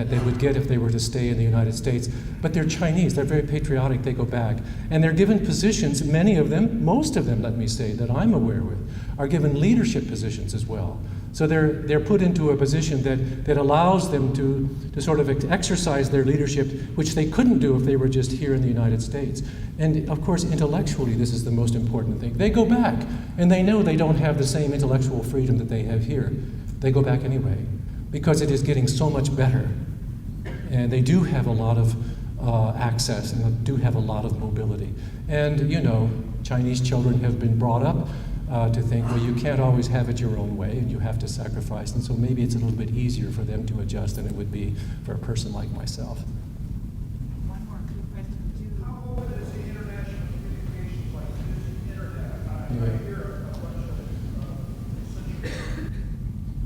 they would get if they were to stay in the United States. But they're Chinese, they're very patriotic, they go back. And they're given positions, many of them, most of them, let me say, that I'm aware with, are given leadership positions as well. So they're put into a position that allows them to sort of exercise their leadership, which they couldn't do if they were just here in the United States. And of course, intellectually, this is the most important thing. They go back, and they know they don't have the same intellectual freedom that they have here. They go back anyway, because it is getting so much better. And they do have a lot of access, and they do have a lot of mobility. And you know, Chinese children have been brought up to think, well, you can't always have it your own way, and you have to sacrifice. And so maybe it's a little bit easier for them to adjust than it would be for a person like myself. One more quick question, too. How open is the international communications like using internet? I hear a bunch of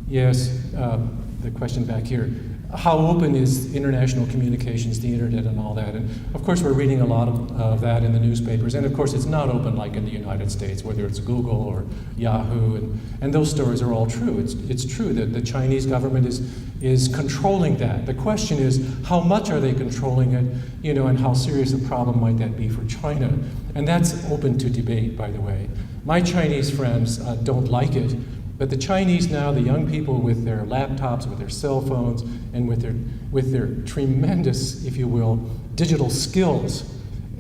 Yes, the question back here. How open is international communications, the internet and all that? And of course we're reading a lot of that in the newspapers, and of course it's not open like in the United States, whether it's Google or Yahoo, and those stories are all true. It's true that the Chinese government is controlling that. The question is, how much are they controlling it, you know, and how serious a problem might that be for China? And that's open to debate, by the way. My Chinese friends don't like it. But the Chinese now, the young people with their laptops, with their cell phones, and with their tremendous, if you will, digital skills,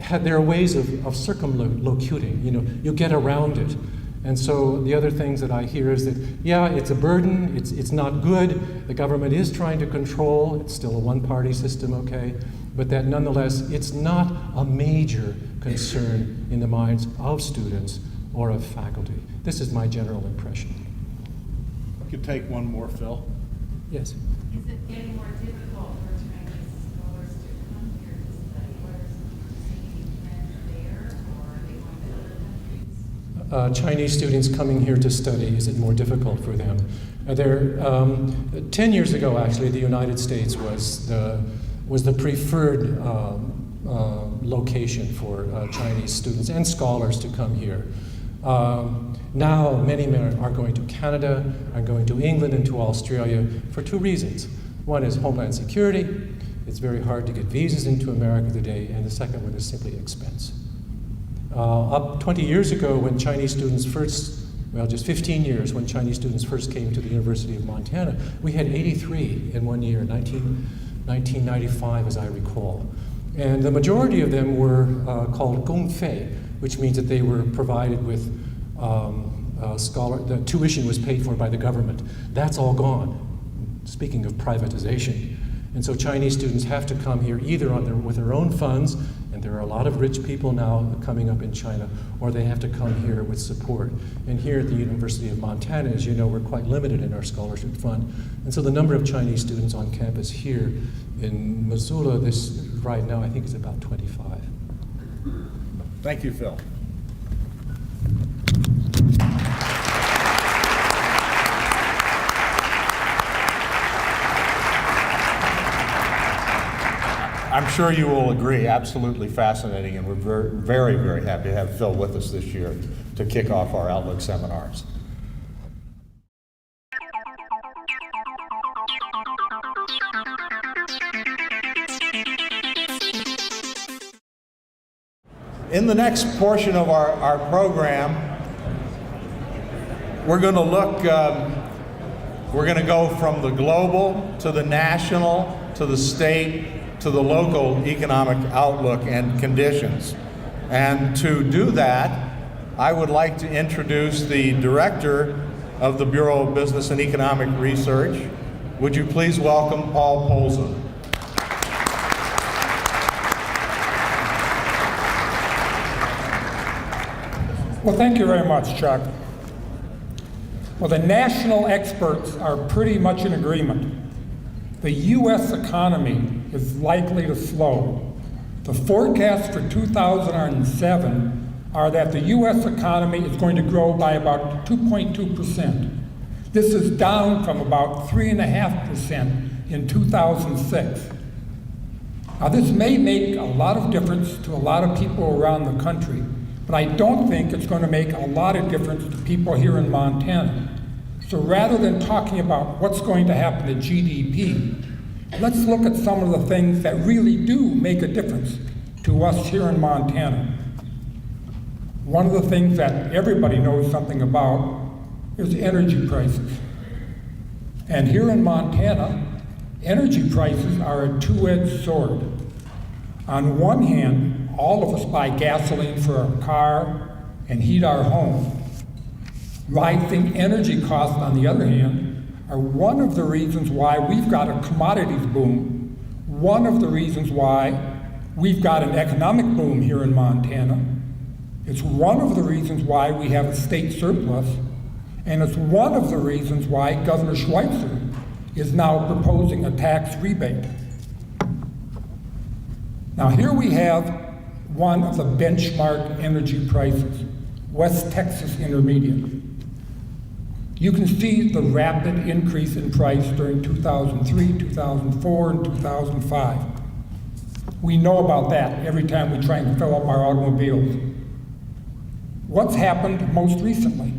there are ways of circumlocuting. You know, you get around it. And so the other things that I hear is that, yeah, it's a burden, it's not good, the government is trying to control, it's still a one-party system, okay, but that nonetheless, it's not a major concern in the minds of students or of faculty. This is my general impression. You could take one more, Phil. Yes. Is it getting more difficult for Chinese scholars to come here to study? What are some trends there, or are they going to other countries? Chinese students coming here to study, is it more difficult for them? 10 years ago, actually, the United States was the preferred location for Chinese students and scholars to come here. Now, many men are going to Canada, are going to England and to Australia for two reasons. One is homeland security. It's very hard to get visas into America today. And the second one is simply expense. Up 20 years ago, when Chinese students first, well, just 15 years, when Chinese students first came to the University of Montana, we had 83 in one year, 1995, as I recall. And the majority of them were called gongfei, which means that they were provided with the tuition was paid for by the government. That's all gone, speaking of privatization. And so Chinese students have to come here either with their own funds, and there are a lot of rich people now coming up in China, or they have to come here with support. And here at the University of Montana, as you know, we're quite limited in our scholarship fund. And so the number of Chinese students on campus here in Missoula, right now, I think is about 25. Thank you, Phil. I'm sure you will agree, absolutely fascinating, and we're very, very happy to have Phil with us this year to kick off our Outlook seminars. In the next portion of our program, we're going to look, we're going to go from the global to the national to the state to the local economic outlook and conditions. And to do that, I would like to introduce the director of the Bureau of Business and Economic Research. Would you please welcome Paul Polzin? Well, thank you very much, Chuck. Well, the national experts are pretty much in agreement. The U.S. economy is likely to slow. The forecasts for 2007 are that the U.S. economy is going to grow by about 2.2%. This is down from about 3.5% in 2006. Now, this may make a lot of difference to a lot of people around the country, but I don't think it's going to make a lot of difference to people here in Montana. So rather than talking about what's going to happen to GDP, let's look at some of the things that really do make a difference to us here in Montana. One of the things that everybody knows something about is energy prices. And here in Montana, energy prices are a two-edged sword. On one hand, all of us buy gasoline for our car and heat our home. Rising energy costs, on the other hand, are one of the reasons why we've got a commodities boom, one of the reasons why we've got an economic boom here in Montana. It's one of the reasons why we have a state surplus, and it's one of the reasons why Governor Schweitzer is now proposing a tax rebate. Now here we have one of the benchmark energy prices, West Texas Intermediate. You can see the rapid increase in price during 2003, 2004, and 2005. We know about that every time we try and fill up our automobiles. What's happened most recently?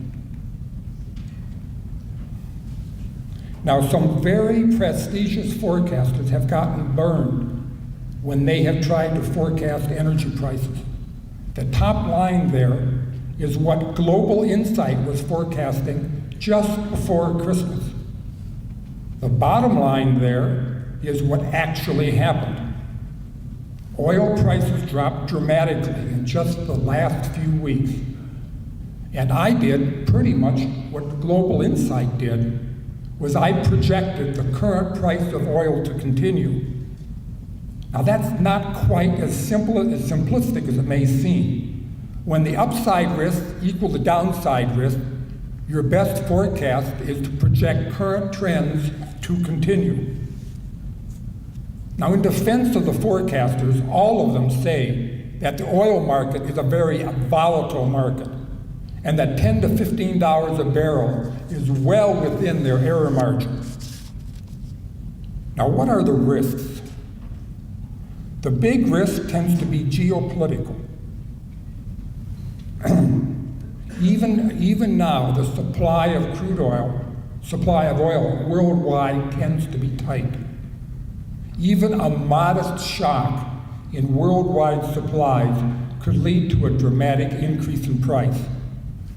Now, some very prestigious forecasters have gotten burned when they have tried to forecast energy prices. The top line there is what Global Insight was forecasting just before Christmas. The bottom line there is what actually happened. Oil prices dropped dramatically in just the last few weeks. And I did pretty much what Global Insight did, was I projected the current price of oil to continue. Now that's not quite as simplistic as it may seem. When the upside risks equal the downside risk, your best forecast is to project current trends to continue. Now in defense of the forecasters, all of them say that the oil market is a very volatile market, and that $10 to $15 a barrel is well within their error margin. Now what are the risks? The big risk tends to be geopolitical. Even now, the supply of oil worldwide tends to be tight. Even a modest shock in worldwide supplies could lead to a dramatic increase in price.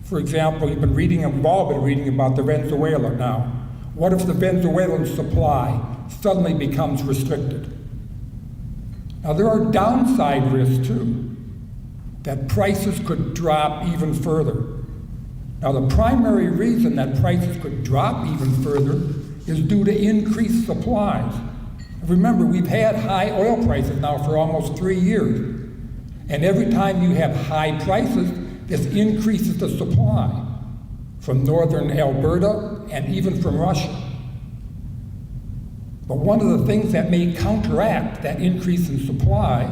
For example, we've all been reading about the Venezuela now. What if the Venezuelan supply suddenly becomes restricted? Now there are downside risks too, that prices could drop even further. Now the primary reason that prices could drop even further is due to increased supplies. Remember, we've had high oil prices now for almost 3 years. And every time you have high prices, this increases the supply from northern Alberta and even from Russia. But one of the things that may counteract that increase in supply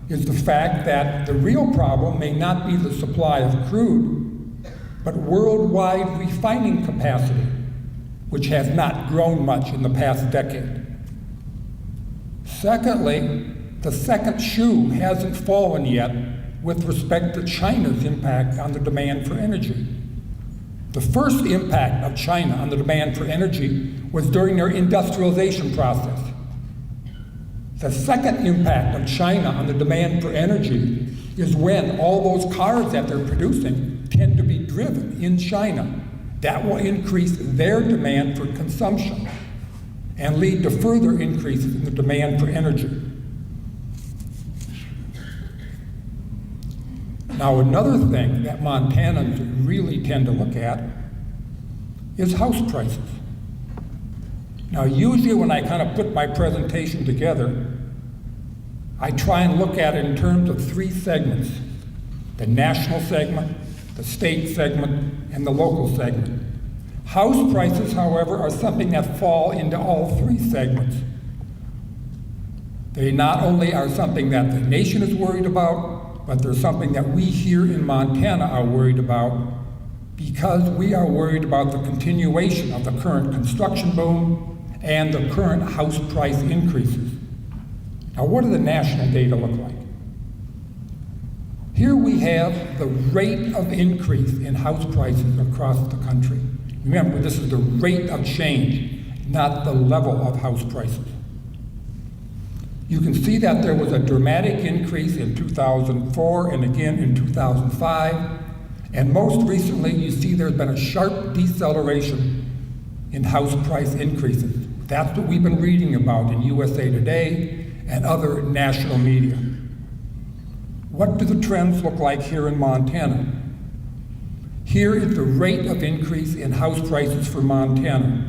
is the fact that the real problem may not be the supply of crude, but worldwide refining capacity, which has not grown much in the past decade. Secondly, the second shoe hasn't fallen yet with respect to China's impact on the demand for energy. The first impact of China on the demand for energy was during their industrialization process. The second impact of China on the demand for energy is when all those cars that they're producing tend to be driven in China. That will increase their demand for consumption and lead to further increases in the demand for energy. Now, another thing that Montanans really tend to look at is house prices. Now, usually when I kind of put my presentation together, I try and look at it in terms of three segments: the national segment, the state segment, and the local segment. House prices, however, are something that fall into all three segments. They not only are something that the nation is worried about, but they're something that we here in Montana are worried about, because we are worried about the continuation of the current construction boom and the current house price increases. Now, what do the national data look like? Here we have the rate of increase in house prices across the country. Remember, this is the rate of change, not the level of house prices. You can see that there was a dramatic increase in 2004 and again in 2005. And most recently, you see there's been a sharp deceleration in house price increases. That's what we've been reading about in USA Today and other national media. What do the trends look like here in Montana? Here is the rate of increase in house prices for Montana.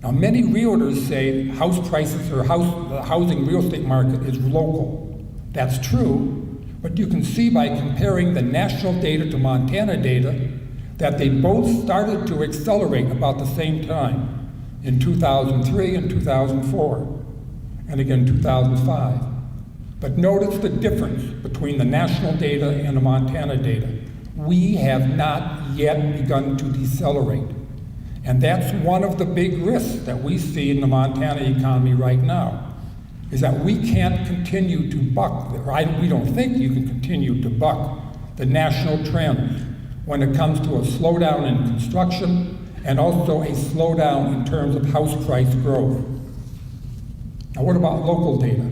Now, many realtors say house prices or the housing real estate market is local. That's true, but you can see by comparing the national data to Montana data that they both started to accelerate about the same time in 2003 and 2004, and again 2005. But notice the difference between the national data and the Montana data. We have not yet begun to decelerate. And that's one of the big risks that we see in the Montana economy right now, is that we can't continue to buck, we don't think you can continue to buck the national trend when it comes to a slowdown in construction and also a slowdown in terms of house price growth. Now, what about local data?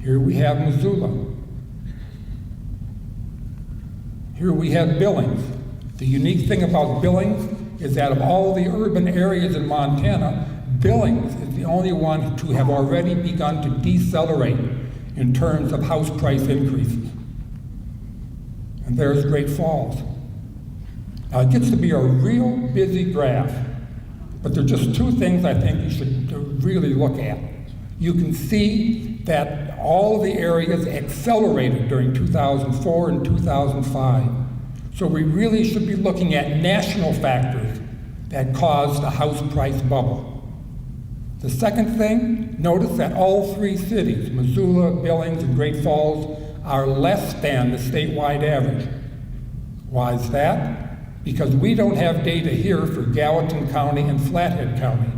Here we have Missoula. Here we have Billings. The unique thing about Billings is that of all the urban areas in Montana, Billings is the only one to have already begun to decelerate in terms of house price increases. And there's Great Falls. Now, it gets to be a real busy graph, but there are just two things I think you should really look at. You can see that all of the areas accelerated during 2004 and 2005. So we really should be looking at national factors that caused the house price bubble. The second thing, notice that all three cities, Missoula, Billings, and Great Falls, are less than the statewide average. Why is that? Because we don't have data here for Gallatin County and Flathead County.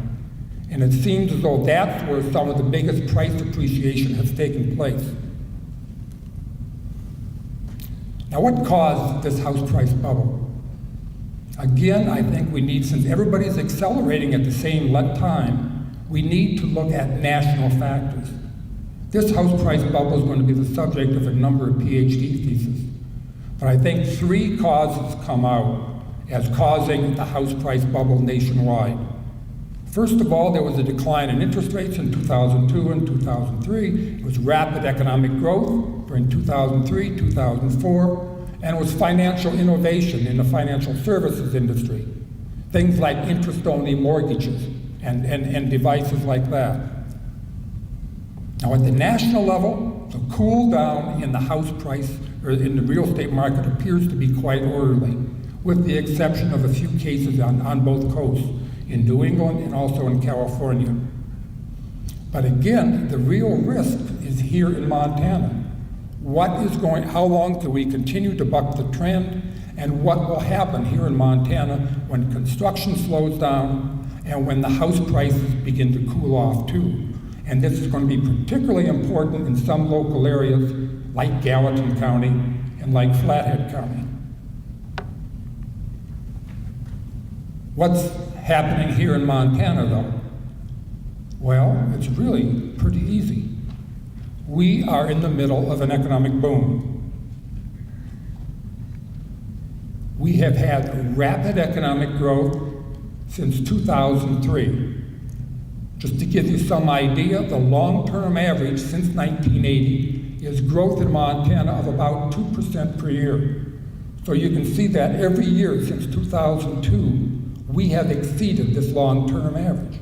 And it seems as though that's where some of the biggest price appreciation has taken place. Now, what caused this house price bubble? Again, I think we need, since everybody's accelerating at the same time, we need to look at national factors. This house price bubble is going to be the subject of a number of PhD theses. But I think three causes come out as causing the house price bubble nationwide. First of all, there was a decline in interest rates in 2002 and 2003. It was rapid economic growth during 2003, 2004, and it was financial innovation in the financial services industry. Things like interest-only mortgages and devices like that. Now, at the national level, the cool down in the house price or in the real estate market appears to be quite orderly, with the exception of a few cases on both coasts, in New England and also in California. But again, the real risk is here in Montana. How long can we continue to buck the trend, and what will happen here in Montana when construction slows down and when the house prices begin to cool off too? And this is going to be particularly important in some local areas like Gallatin County and like Flathead County. What's happening here in Montana, though? Well, it's really pretty easy. We are in the middle of an economic boom. We have had rapid economic growth since 2003. Just to give you some idea, the long-term average since 1980 is growth in Montana of about 2% per year. So you can see that every year since 2002, we have exceeded this long-term average.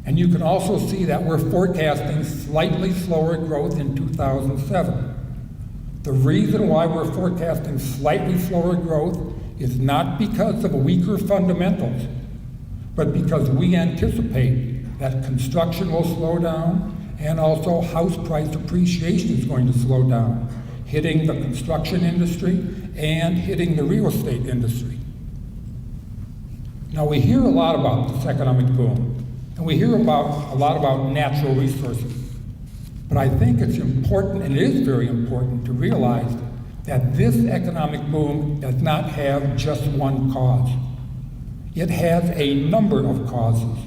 And you can also see that we're forecasting slightly slower growth in 2007. The reason why we're forecasting slightly slower growth is not because of weaker fundamentals, but because we anticipate that construction will slow down and also house price appreciation is going to slow down, hitting the construction industry and hitting the real estate industry. Now we hear a lot about this economic boom, and we hear a lot about natural resources. But I think it's important, and it is very important, to realize that this economic boom does not have just one cause. It has a number of causes.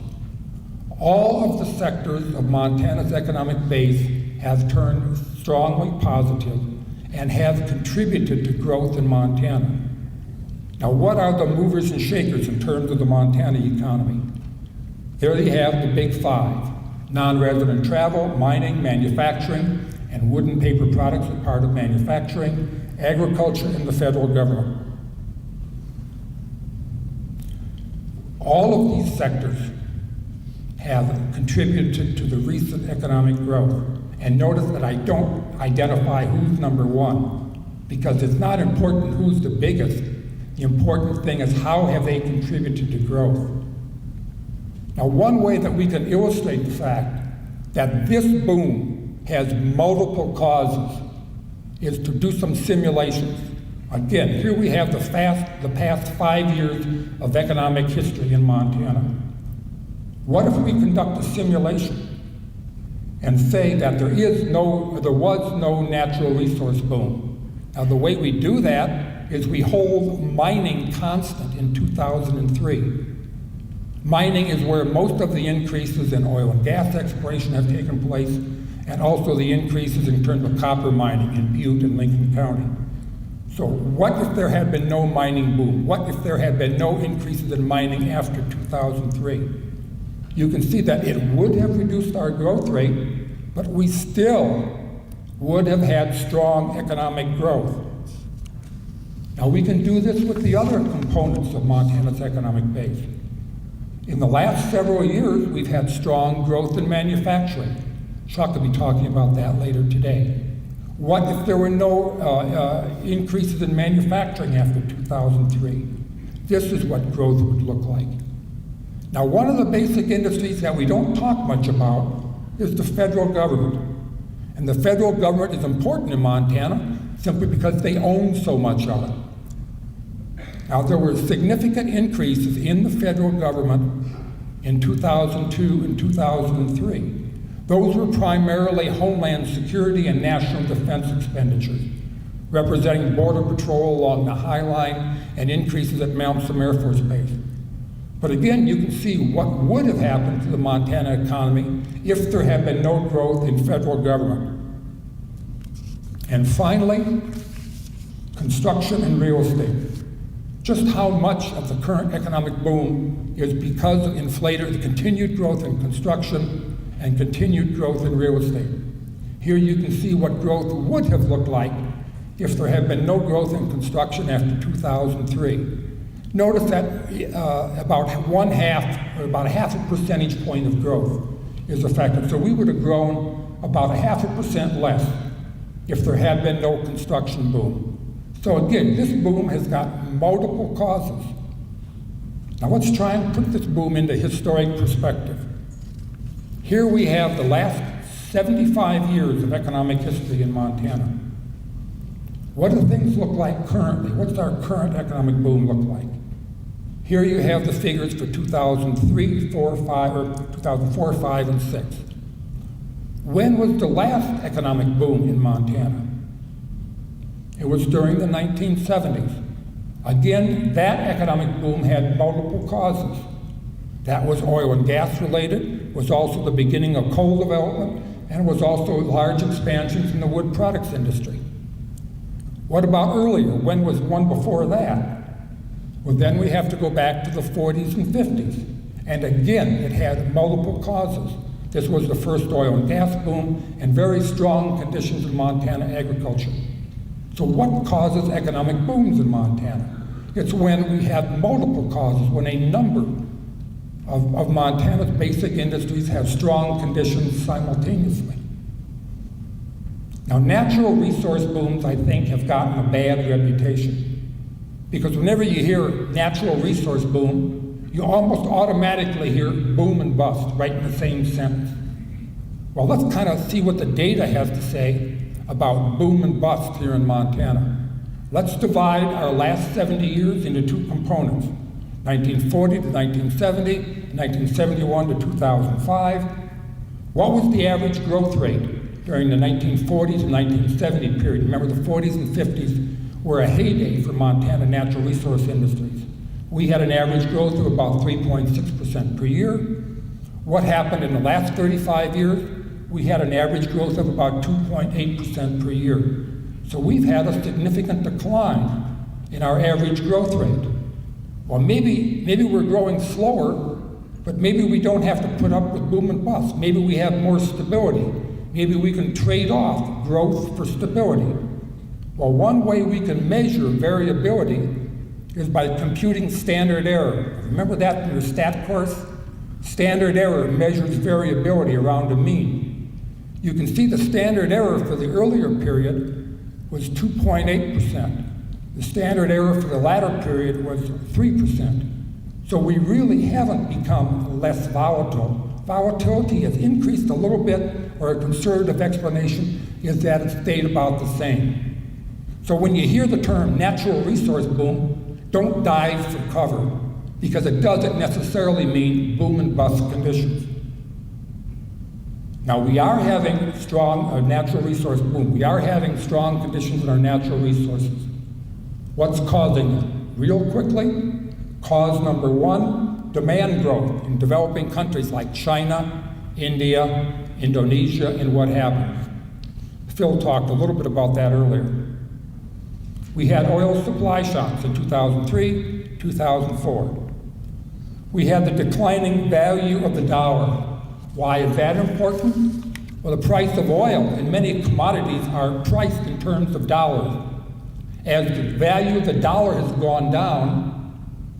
All of the sectors of Montana's economic base have turned strongly positive and have contributed to growth in Montana. Now, what are the movers and shakers in terms of the Montana economy? There you have the big five. Non-resident travel, mining, manufacturing, and wood and paper products are part of manufacturing, agriculture, and the federal government. All of these sectors have contributed to the recent economic growth. And notice that I don't identify who's number one, because it's not important who's the biggest. The important thing is how have they contributed to growth. Now, one way that we can illustrate the fact that this boom has multiple causes is to do some simulations. Again, here we have the past 5 years of economic history in Montana. What if we conduct a simulation and say that there was no natural resource boom? Now, the way we do that is we hold mining constant in 2003. Mining is where most of the increases in oil and gas exploration have taken place, and also the increases in terms of copper mining in Butte and Lincoln County. So what if there had been no mining boom? What if there had been no increases in mining after 2003? You can see that it would have reduced our growth rate, but we still would have had strong economic growth. Now we can do this with the other components of Montana's economic base. In the last several years, we've had strong growth in manufacturing. Chuck will be talking about that later today. What if there were no increases in manufacturing after 2003? This is what growth would look like. Now, one of the basic industries that we don't talk much about is the federal government. And the federal government is important in Montana simply because they own so much of it. Now, there were significant increases in the federal government in 2002 and 2003. Those were primarily Homeland Security and national defense expenditures, representing Border Patrol along the High Line and increases at Malmstrom Air Force Base. But again, you can see what would have happened to the Montana economy if there had been no growth in federal government. And finally, construction and real estate. Just how much of the current economic boom is because of the continued growth in construction and continued growth in real estate. Here you can see what growth would have looked like if there had been no growth in construction after 2003. Notice that about a half a percentage point of growth is affected. So we would have grown about 0.5% less if there had been no construction boom. So again, this boom has got multiple causes. Now let's try and put this boom into historic perspective. Here we have the last 75 years of economic history in Montana. What do things look like currently? What's our current economic boom look like? Here you have the figures for 2003, 2004, 5, and 6. When was the last economic boom in Montana? It was during the 1970s. Again, that economic boom had multiple causes. That was oil and gas related, was also the beginning of coal development, and it was also large expansions in the wood products industry. What about earlier? When was one before that? Well, then we have to go back to the 40s and 50s. And again, it had multiple causes. This was the first oil and gas boom and very strong conditions in Montana agriculture. So what causes economic booms in Montana? It's when we have multiple causes, when a number of Montana's basic industries have strong conditions simultaneously. Now, natural resource booms, I think, have gotten a bad reputation. Because whenever you hear natural resource boom, you almost automatically hear boom and bust right in the same sentence. Well, let's kind of see what the data has to say about boom and bust here in Montana. Let's divide our last 70 years into two components, 1940 to 1970, 1971 to 2005. What was the average growth rate during the 1940s and 1970 period? Remember, the 40s and 50s were a heyday for Montana natural resource industries. We had an average growth of about 3.6% per year. What happened in the last 35 years? We had an average growth of about 2.8% per year. So we've had a significant decline in our average growth rate. Well, maybe we're growing slower, but maybe we don't have to put up with boom and bust. Maybe we have more stability. Maybe we can trade off growth for stability. Well, one way we can measure variability is by computing standard error. Remember that in your stat course? Standard error measures variability around a mean. You can see the standard error for the earlier period was 2.8%. The standard error for the latter period was 3%. So we really haven't become less volatile. Volatility has increased a little bit, or a conservative explanation is that it stayed about the same. So when you hear the term natural resource boom, don't dive for cover, because it doesn't necessarily mean boom and bust conditions. Now, we are having strong natural resource boom. We are having strong conditions in our natural resources. What's causing it? Real quickly, cause number one, demand growth in developing countries like China, India, Indonesia, and what happens. Phil talked a little bit about that earlier. We had oil supply shocks in 2003, 2004. We had the declining value of the dollar. Why is that important? Well, the price of oil and many commodities are priced in terms of dollars. As the value of the dollar has gone down,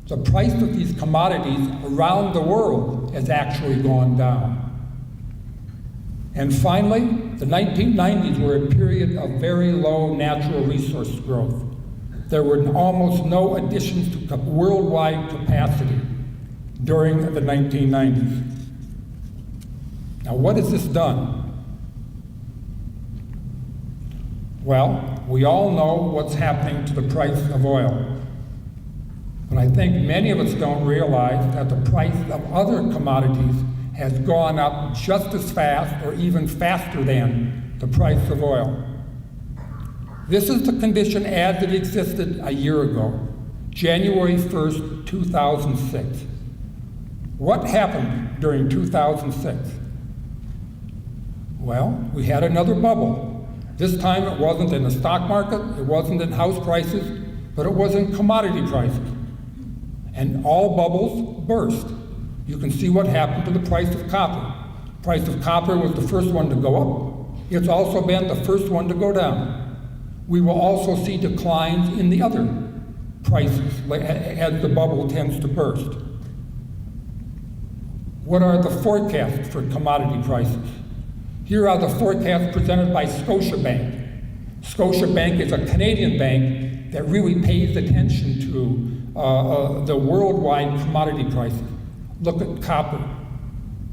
the price of these commodities around the world has actually gone down. And finally, the 1990s were a period of very low natural resource growth. There were almost no additions to worldwide capacity during the 1990s. Now, what has this done? Well, we all know what's happening to the price of oil. But I think many of us don't realize that the price of other commodities has gone up just as fast or even faster than the price of oil. This is the condition as it existed a year ago, January 1st, 2006. What happened during 2006? Well, we had another bubble. This time it wasn't in the stock market, it wasn't in house prices, but it was in commodity prices. And all bubbles burst. You can see what happened to the price of copper. The price of copper was the first one to go up. It's also been the first one to go down. We will also see declines in the other prices as the bubble tends to burst. What are the forecasts for commodity prices? Here are the forecasts presented by Scotiabank. Scotiabank is a Canadian bank that really pays attention to the worldwide commodity prices. Look at copper.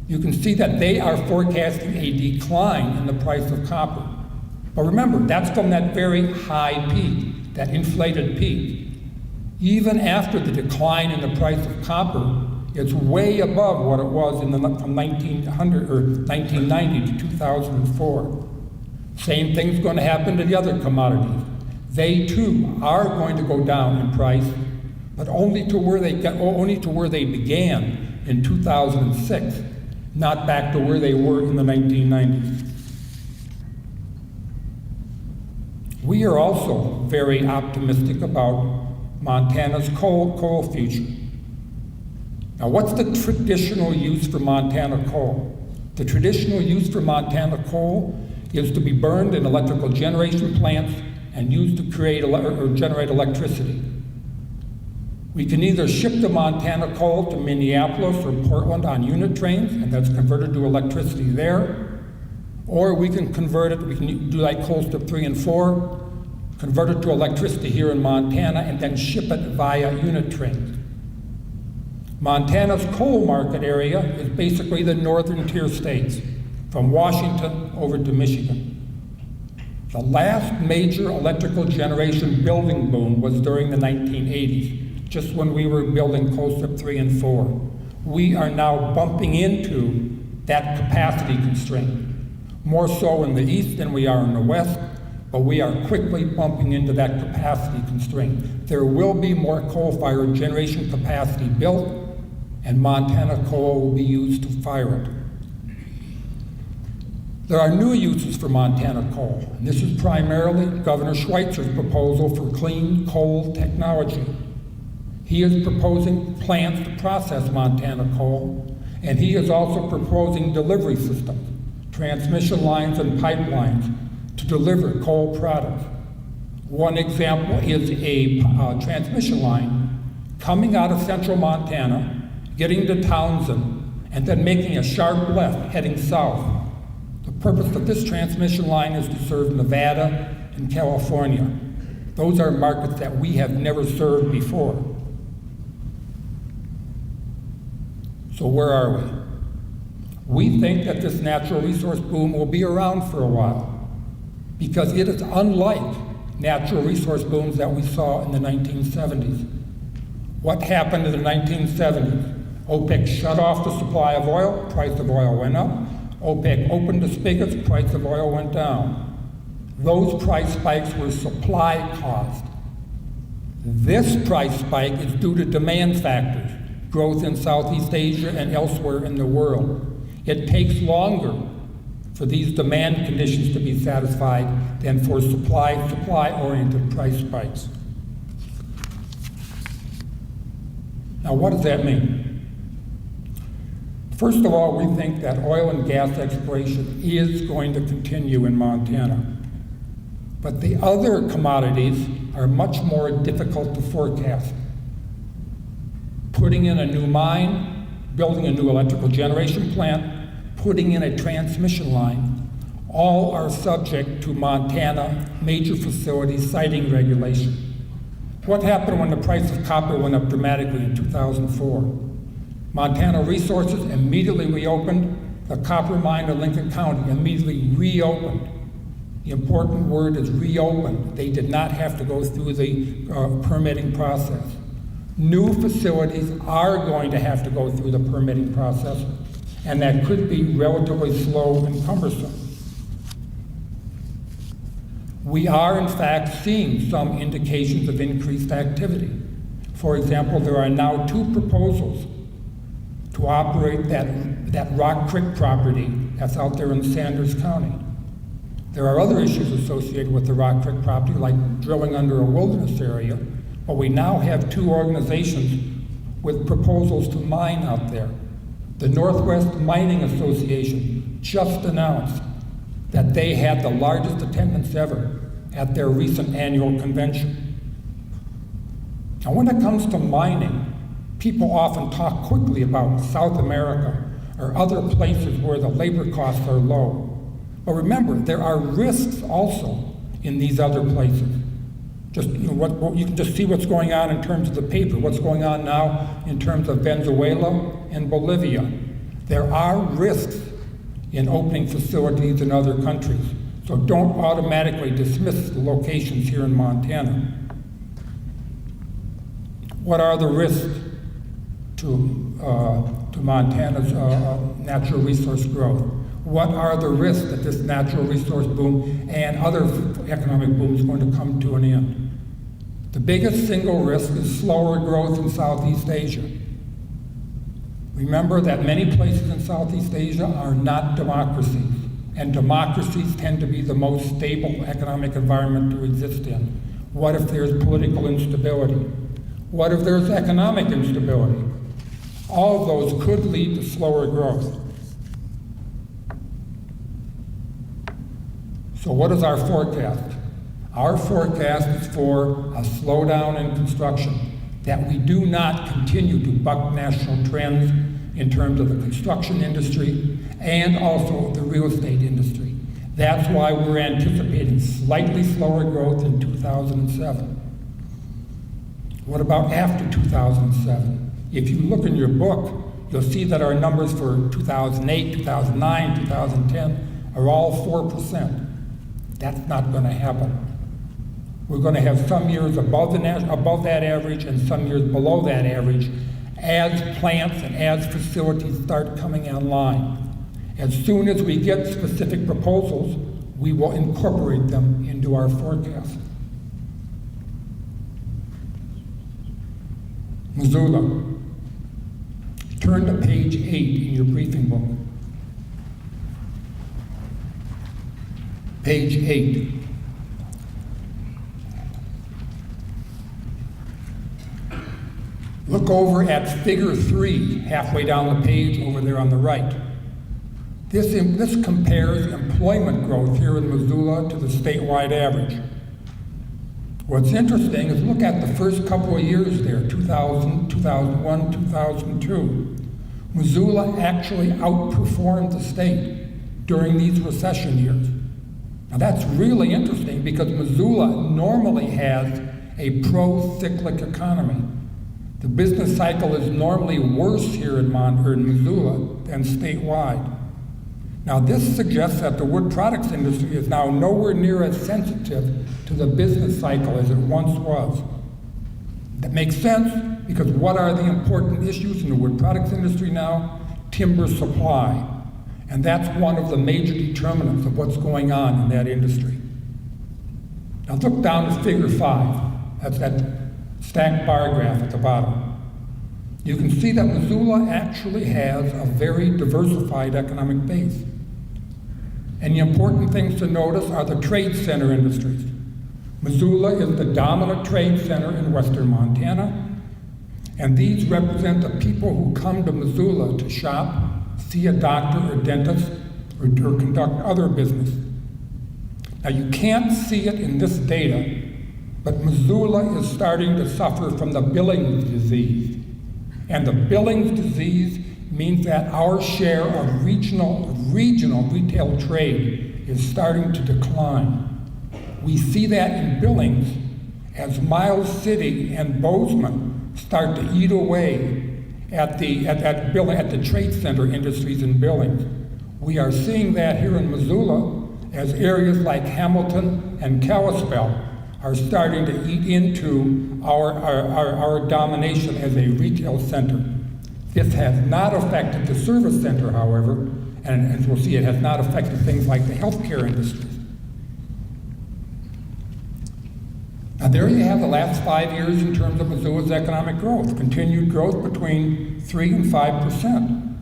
You can see that they are forecasting a decline in the price of copper. But remember, that's from that very high peak, that inflated peak. Even after the decline in the price of copper, it's way above what it was from 1990 to 2004. Same thing's going to happen to the other commodities. They too are going to go down in price, but only to where they began in 2006, not back to where they were in the 1990s. We are also very optimistic about Montana's coal future. Now, what's the traditional use for Montana coal? The traditional use for Montana coal is to be burned in electrical generation plants and used to create or generate electricity. We can either ship the Montana coal to Minneapolis or Portland on unit trains, and that's converted to electricity there, or we can convert it, we can do like coal step 3 and 4, convert it to electricity here in Montana, and then ship it via unit trains. Montana's coal market area is basically the northern tier states, from Washington over to Michigan. The last major electrical generation building boom was during the 1980s, just when we were building coal step 3 and 4. We are now bumping into that capacity constraint, more so in the east than we are in the west, but we are quickly bumping into that capacity constraint. There will be more coal-fired generation capacity built, and Montana coal will be used to fire it. There are new uses for Montana coal, and this is primarily Governor Schweitzer's proposal for clean coal technology. He is proposing plants to process Montana coal, and he is also proposing delivery systems, transmission lines and pipelines to deliver coal products. One example is a transmission line coming out of central Montana, getting to Townsend, and then making a sharp left heading south. The purpose of this transmission line is to serve Nevada and California. Those are markets that we have never served before. So where are we? We think that this natural resource boom will be around for a while because it is unlike natural resource booms that we saw in the 1970s. What happened in the 1970s? OPEC shut off the supply of oil, price of oil went up. OPEC opened the spigots, price of oil went down. Those price spikes were supply caused. This price spike is due to demand factors, growth in Southeast Asia and elsewhere in the world. It takes longer for these demand conditions to be satisfied than for supply-oriented price spikes. Now, what does that mean? First of all, we think that oil and gas exploration is going to continue in Montana. But the other commodities are much more difficult to forecast. Putting in a new mine, building a new electrical generation plant, putting in a transmission line, all are subject to Montana major facilities siting regulation. What happened when the price of copper went up dramatically in 2004? Montana Resources immediately reopened the copper mine in Lincoln County, immediately reopened. The important word is reopened. They did not have to go through the permitting process. New facilities are going to have to go through the permitting process, and that could be relatively slow and cumbersome. We are, in fact, seeing some indications of increased activity. For example, there are now 2 proposals to operate that Rock Creek property that's out there in Sanders County. There are other issues associated with the Rock Creek property, like drilling under a wilderness area, but we now have 2 organizations with proposals to mine out there. The Northwest Mining Association just announced that they had the largest attendance ever at their recent annual convention. Now, when it comes to mining, people often talk quickly about South America or other places where the labor costs are low. But remember, there are risks also in these other places. Just you can just see what's going on in terms of the paper, what's going on now in terms of Venezuela and Bolivia. There are risks in opening facilities in other countries, so don't automatically dismiss the locations here in Montana. What are the risks to Montana's natural resource growth? What are the risks that this natural resource boom and other economic booms are going to come to an end? The biggest single risk is slower growth in Southeast Asia. Remember that many places in Southeast Asia are not democracies. and democracies tend to be the most stable economic environment to exist in. What if there's political instability? What if there's economic instability? All of those could lead to slower growth. So what is our forecast? Our forecast is for a slowdown in construction, that we do not continue to buck national trends in terms of the construction industry and also the real estate industry. That's why we're anticipating slightly slower growth in 2007. What about after 2007? If you look in your book, you'll see that our numbers for 2008, 2009, 2010 are all 4%. That's not going to happen. We're going to have some years above that average and some years below that average as plants and as facilities start coming online. As soon as we get specific proposals, we will incorporate them into our forecast. Missoula. Turn to page 8 in your briefing book. Page 8. Look over at figure 3, halfway down the page over there on the right. This compares employment growth here in Missoula to the statewide average. What's interesting is look at the first couple of years there, 2000, 2001, 2002. Missoula actually outperformed the state during these recession years. Now that's really interesting because Missoula normally has a pro-cyclic economy. The business cycle is normally worse here in Missoula than statewide. Now this suggests that the wood products industry is now nowhere near as sensitive to the business cycle as it once was. That makes sense because what are the important issues in the wood products industry now? Timber supply. And that's one of the major determinants of what's going on in that industry. Now look down to figure 5. That's that stacked bar graph at the bottom. You can see that Missoula actually has a very diversified economic base. And the important things to notice are the trade center industries. Missoula is the dominant trade center in western Montana, and these represent the people who come to Missoula to shop, see a doctor or dentist, or conduct other business. Now you can't see it in this data, but Missoula is starting to suffer from the Billings disease. And the Billings disease means that our share of regional retail trade is starting to decline. We see that in Billings as Miles City and Bozeman start to eat away at the trade center industries in Billings. We are seeing that here in Missoula as areas like Hamilton and Kalispell are starting to eat into our domination as a retail center. This has not affected the service center, however, and as we'll see, it has not affected things like the healthcare industry. Now there you have the last 5 years in terms of Missoula's economic growth, continued growth between 3 and 5%.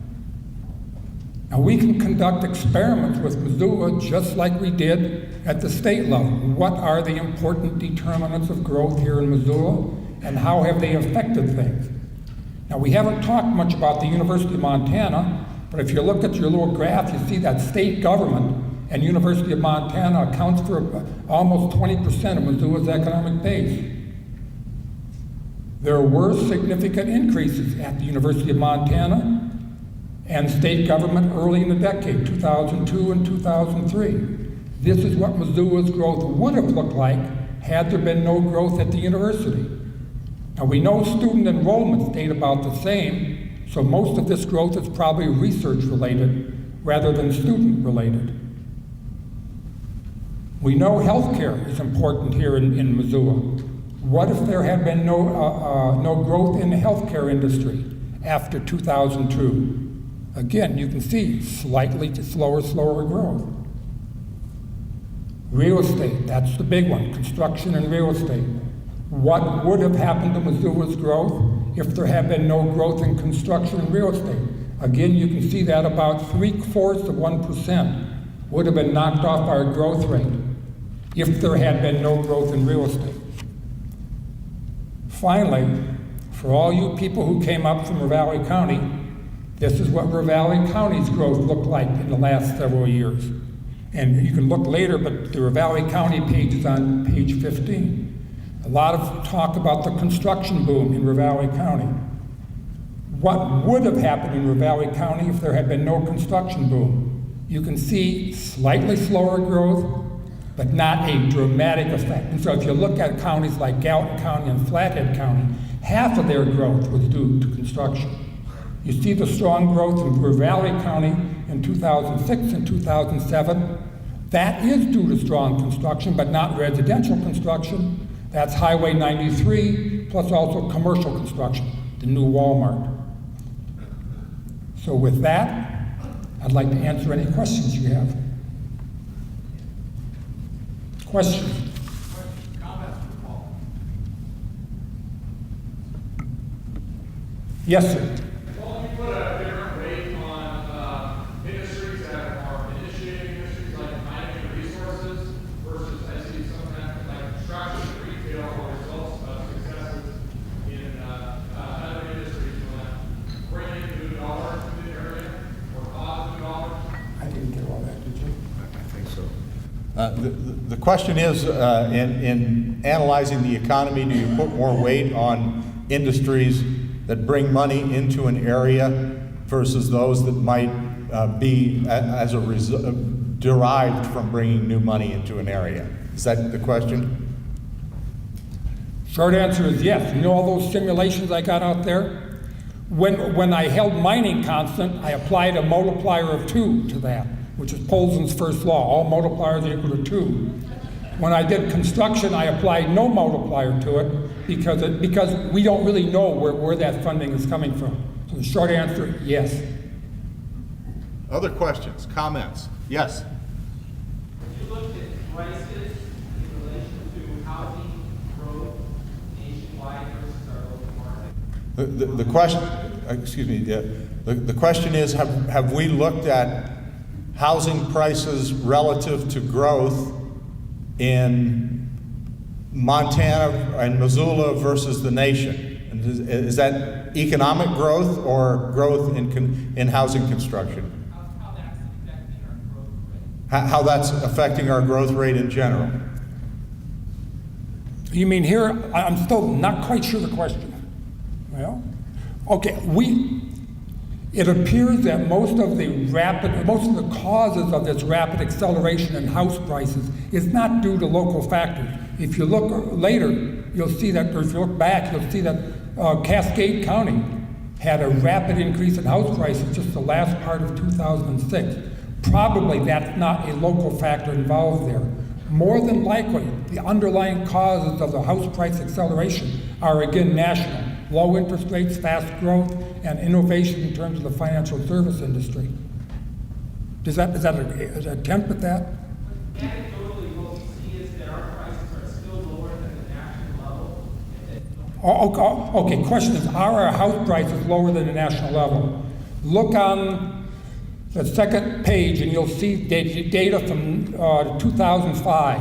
Now we can conduct experiments with Missoula just like we did at the state level. What are the important determinants of growth here in Missoula, and how have they affected things? Now we haven't talked much about the University of Montana, but if you look at your little graph, you see that state government and University of Montana accounts for almost 20% of Missoula's economic base. There were significant increases at the University of Montana and state government early in the decade, 2002 and 2003. This is what Missoula's growth would have looked like had there been no growth at the university. Now we know student enrollment stayed about the same, so most of this growth is probably research related rather than student related. We know healthcare is important here in Missoula. What if there had been no growth in the healthcare industry after 2002? Again, you can see slightly slower growth. Real estate, that's the big one, construction and real estate. What would have happened to Missoula's growth if there had been no growth in construction and real estate? Again, you can see that about 3/4 of 1%. would have been knocked off our growth rate if there had been no growth in real estate. Finally, for all you people who came up from Ravalli County, this is what Ravalli County's growth looked like in the last several years. And you can look later, but the Ravalli County page is on page 15. A lot of talk about the construction boom in Ravalli County. What would have happened in Ravalli County if there had been no construction boom? You can see slightly slower growth, but not a dramatic effect. And so if you look at counties like Gallatin County and Flathead County, half of their growth was due to construction. You see the strong growth in Ravalli County in 2006 and 2007. That is due to strong construction, but not residential construction. That's Highway 93, plus also commercial construction, the new Walmart. So with that, I'd like to answer any questions you have. Questions? Comments for Paul? Yes, sir. Well, you put a different weight on industries that are initiating industries like mining and resources versus I see sometimes like construction, retail, or results of successes in other industries when bringing new dollars to the area or cause new dollars. I didn't get all that, did you? I think so. The question is, in analyzing the economy, do you put more weight on industries that bring money into an area versus those that might be as a result derived from bringing new money into an area? Is that the question? Short answer is yes. You know all those simulations I got out there? When I held mining constant, I applied a multiplier of 2 to that, which is Polson's first law. All multipliers are equal to 2. When I did construction, I applied no multiplier to it because we don't really know where that funding is coming from. So the short answer, yes. Other questions, comments? Yes. Have you looked at prices in relation to housing growth nationwide versus our local market? The question, excuse me, the question is, have we looked at housing prices relative to growth in Montana and Missoula versus the nation? And is that economic growth or growth in housing construction? How that's affecting our growth rate? How that's affecting our growth rate in general? You mean here? I'm still not quite sure the question. Well, okay, it appears that most of the causes of this rapid acceleration in house prices is not due to local factors. If you look later, you'll see that, or if you look back, you'll see that Cascade County had a rapid increase in house prices just the last part of 2006. Probably that's not a local factor involved there. More than likely, the underlying causes of the house price acceleration are again national. Low interest rates, fast growth, and innovation in terms of the financial service industry. Is that an attempt at that? Anecdotally, what we see is that our prices are still lower than the national level. Okay, question is, are our house prices lower than the national level? Look on the second page and you'll see data from 2005,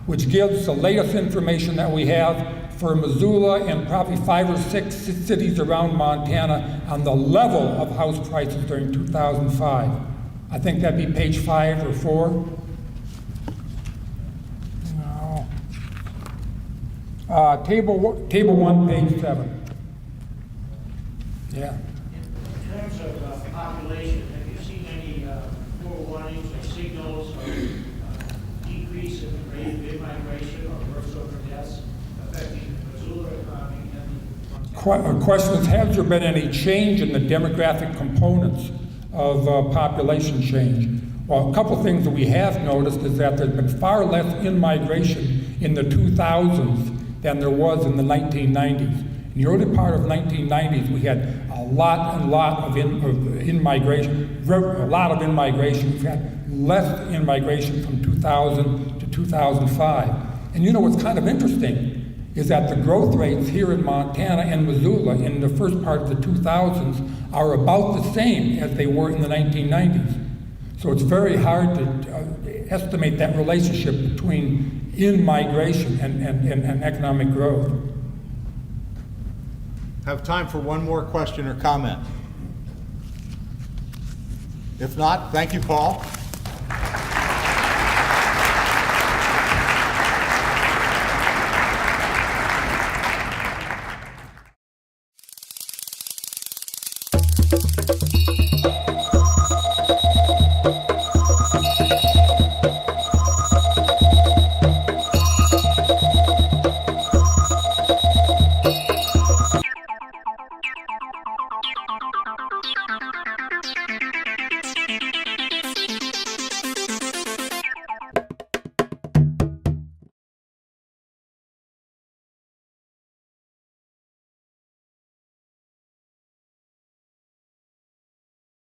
which gives the latest information that we have for Missoula and probably 5 or 6 cities around Montana on the level of house prices during 2005. I think that'd be page 5 or 4. No. Table 1, page 7. Yeah. In terms of population, have you seen any forewarnings or signals of decrease in the rate of immigration or births over deaths affecting the Missoula economy and the Question is, has there been any change in the demographic components of population change? Well, a couple things that we have noticed is that there's been far less in-migration in the 2000s than there was in the 1990s. In the early part of the 1990s, we had a lot of in-migration, a lot of in-migration. We've had less in-migration from 2000 to 2005. And you know what's kind of interesting is that the growth rates here in Montana and Missoula in the first part of the 2000s are about the same as they were in the 1990s. So it's very hard to estimate that relationship between in-migration and economic growth. Have time for one more question or comment. If not, thank you, Paul.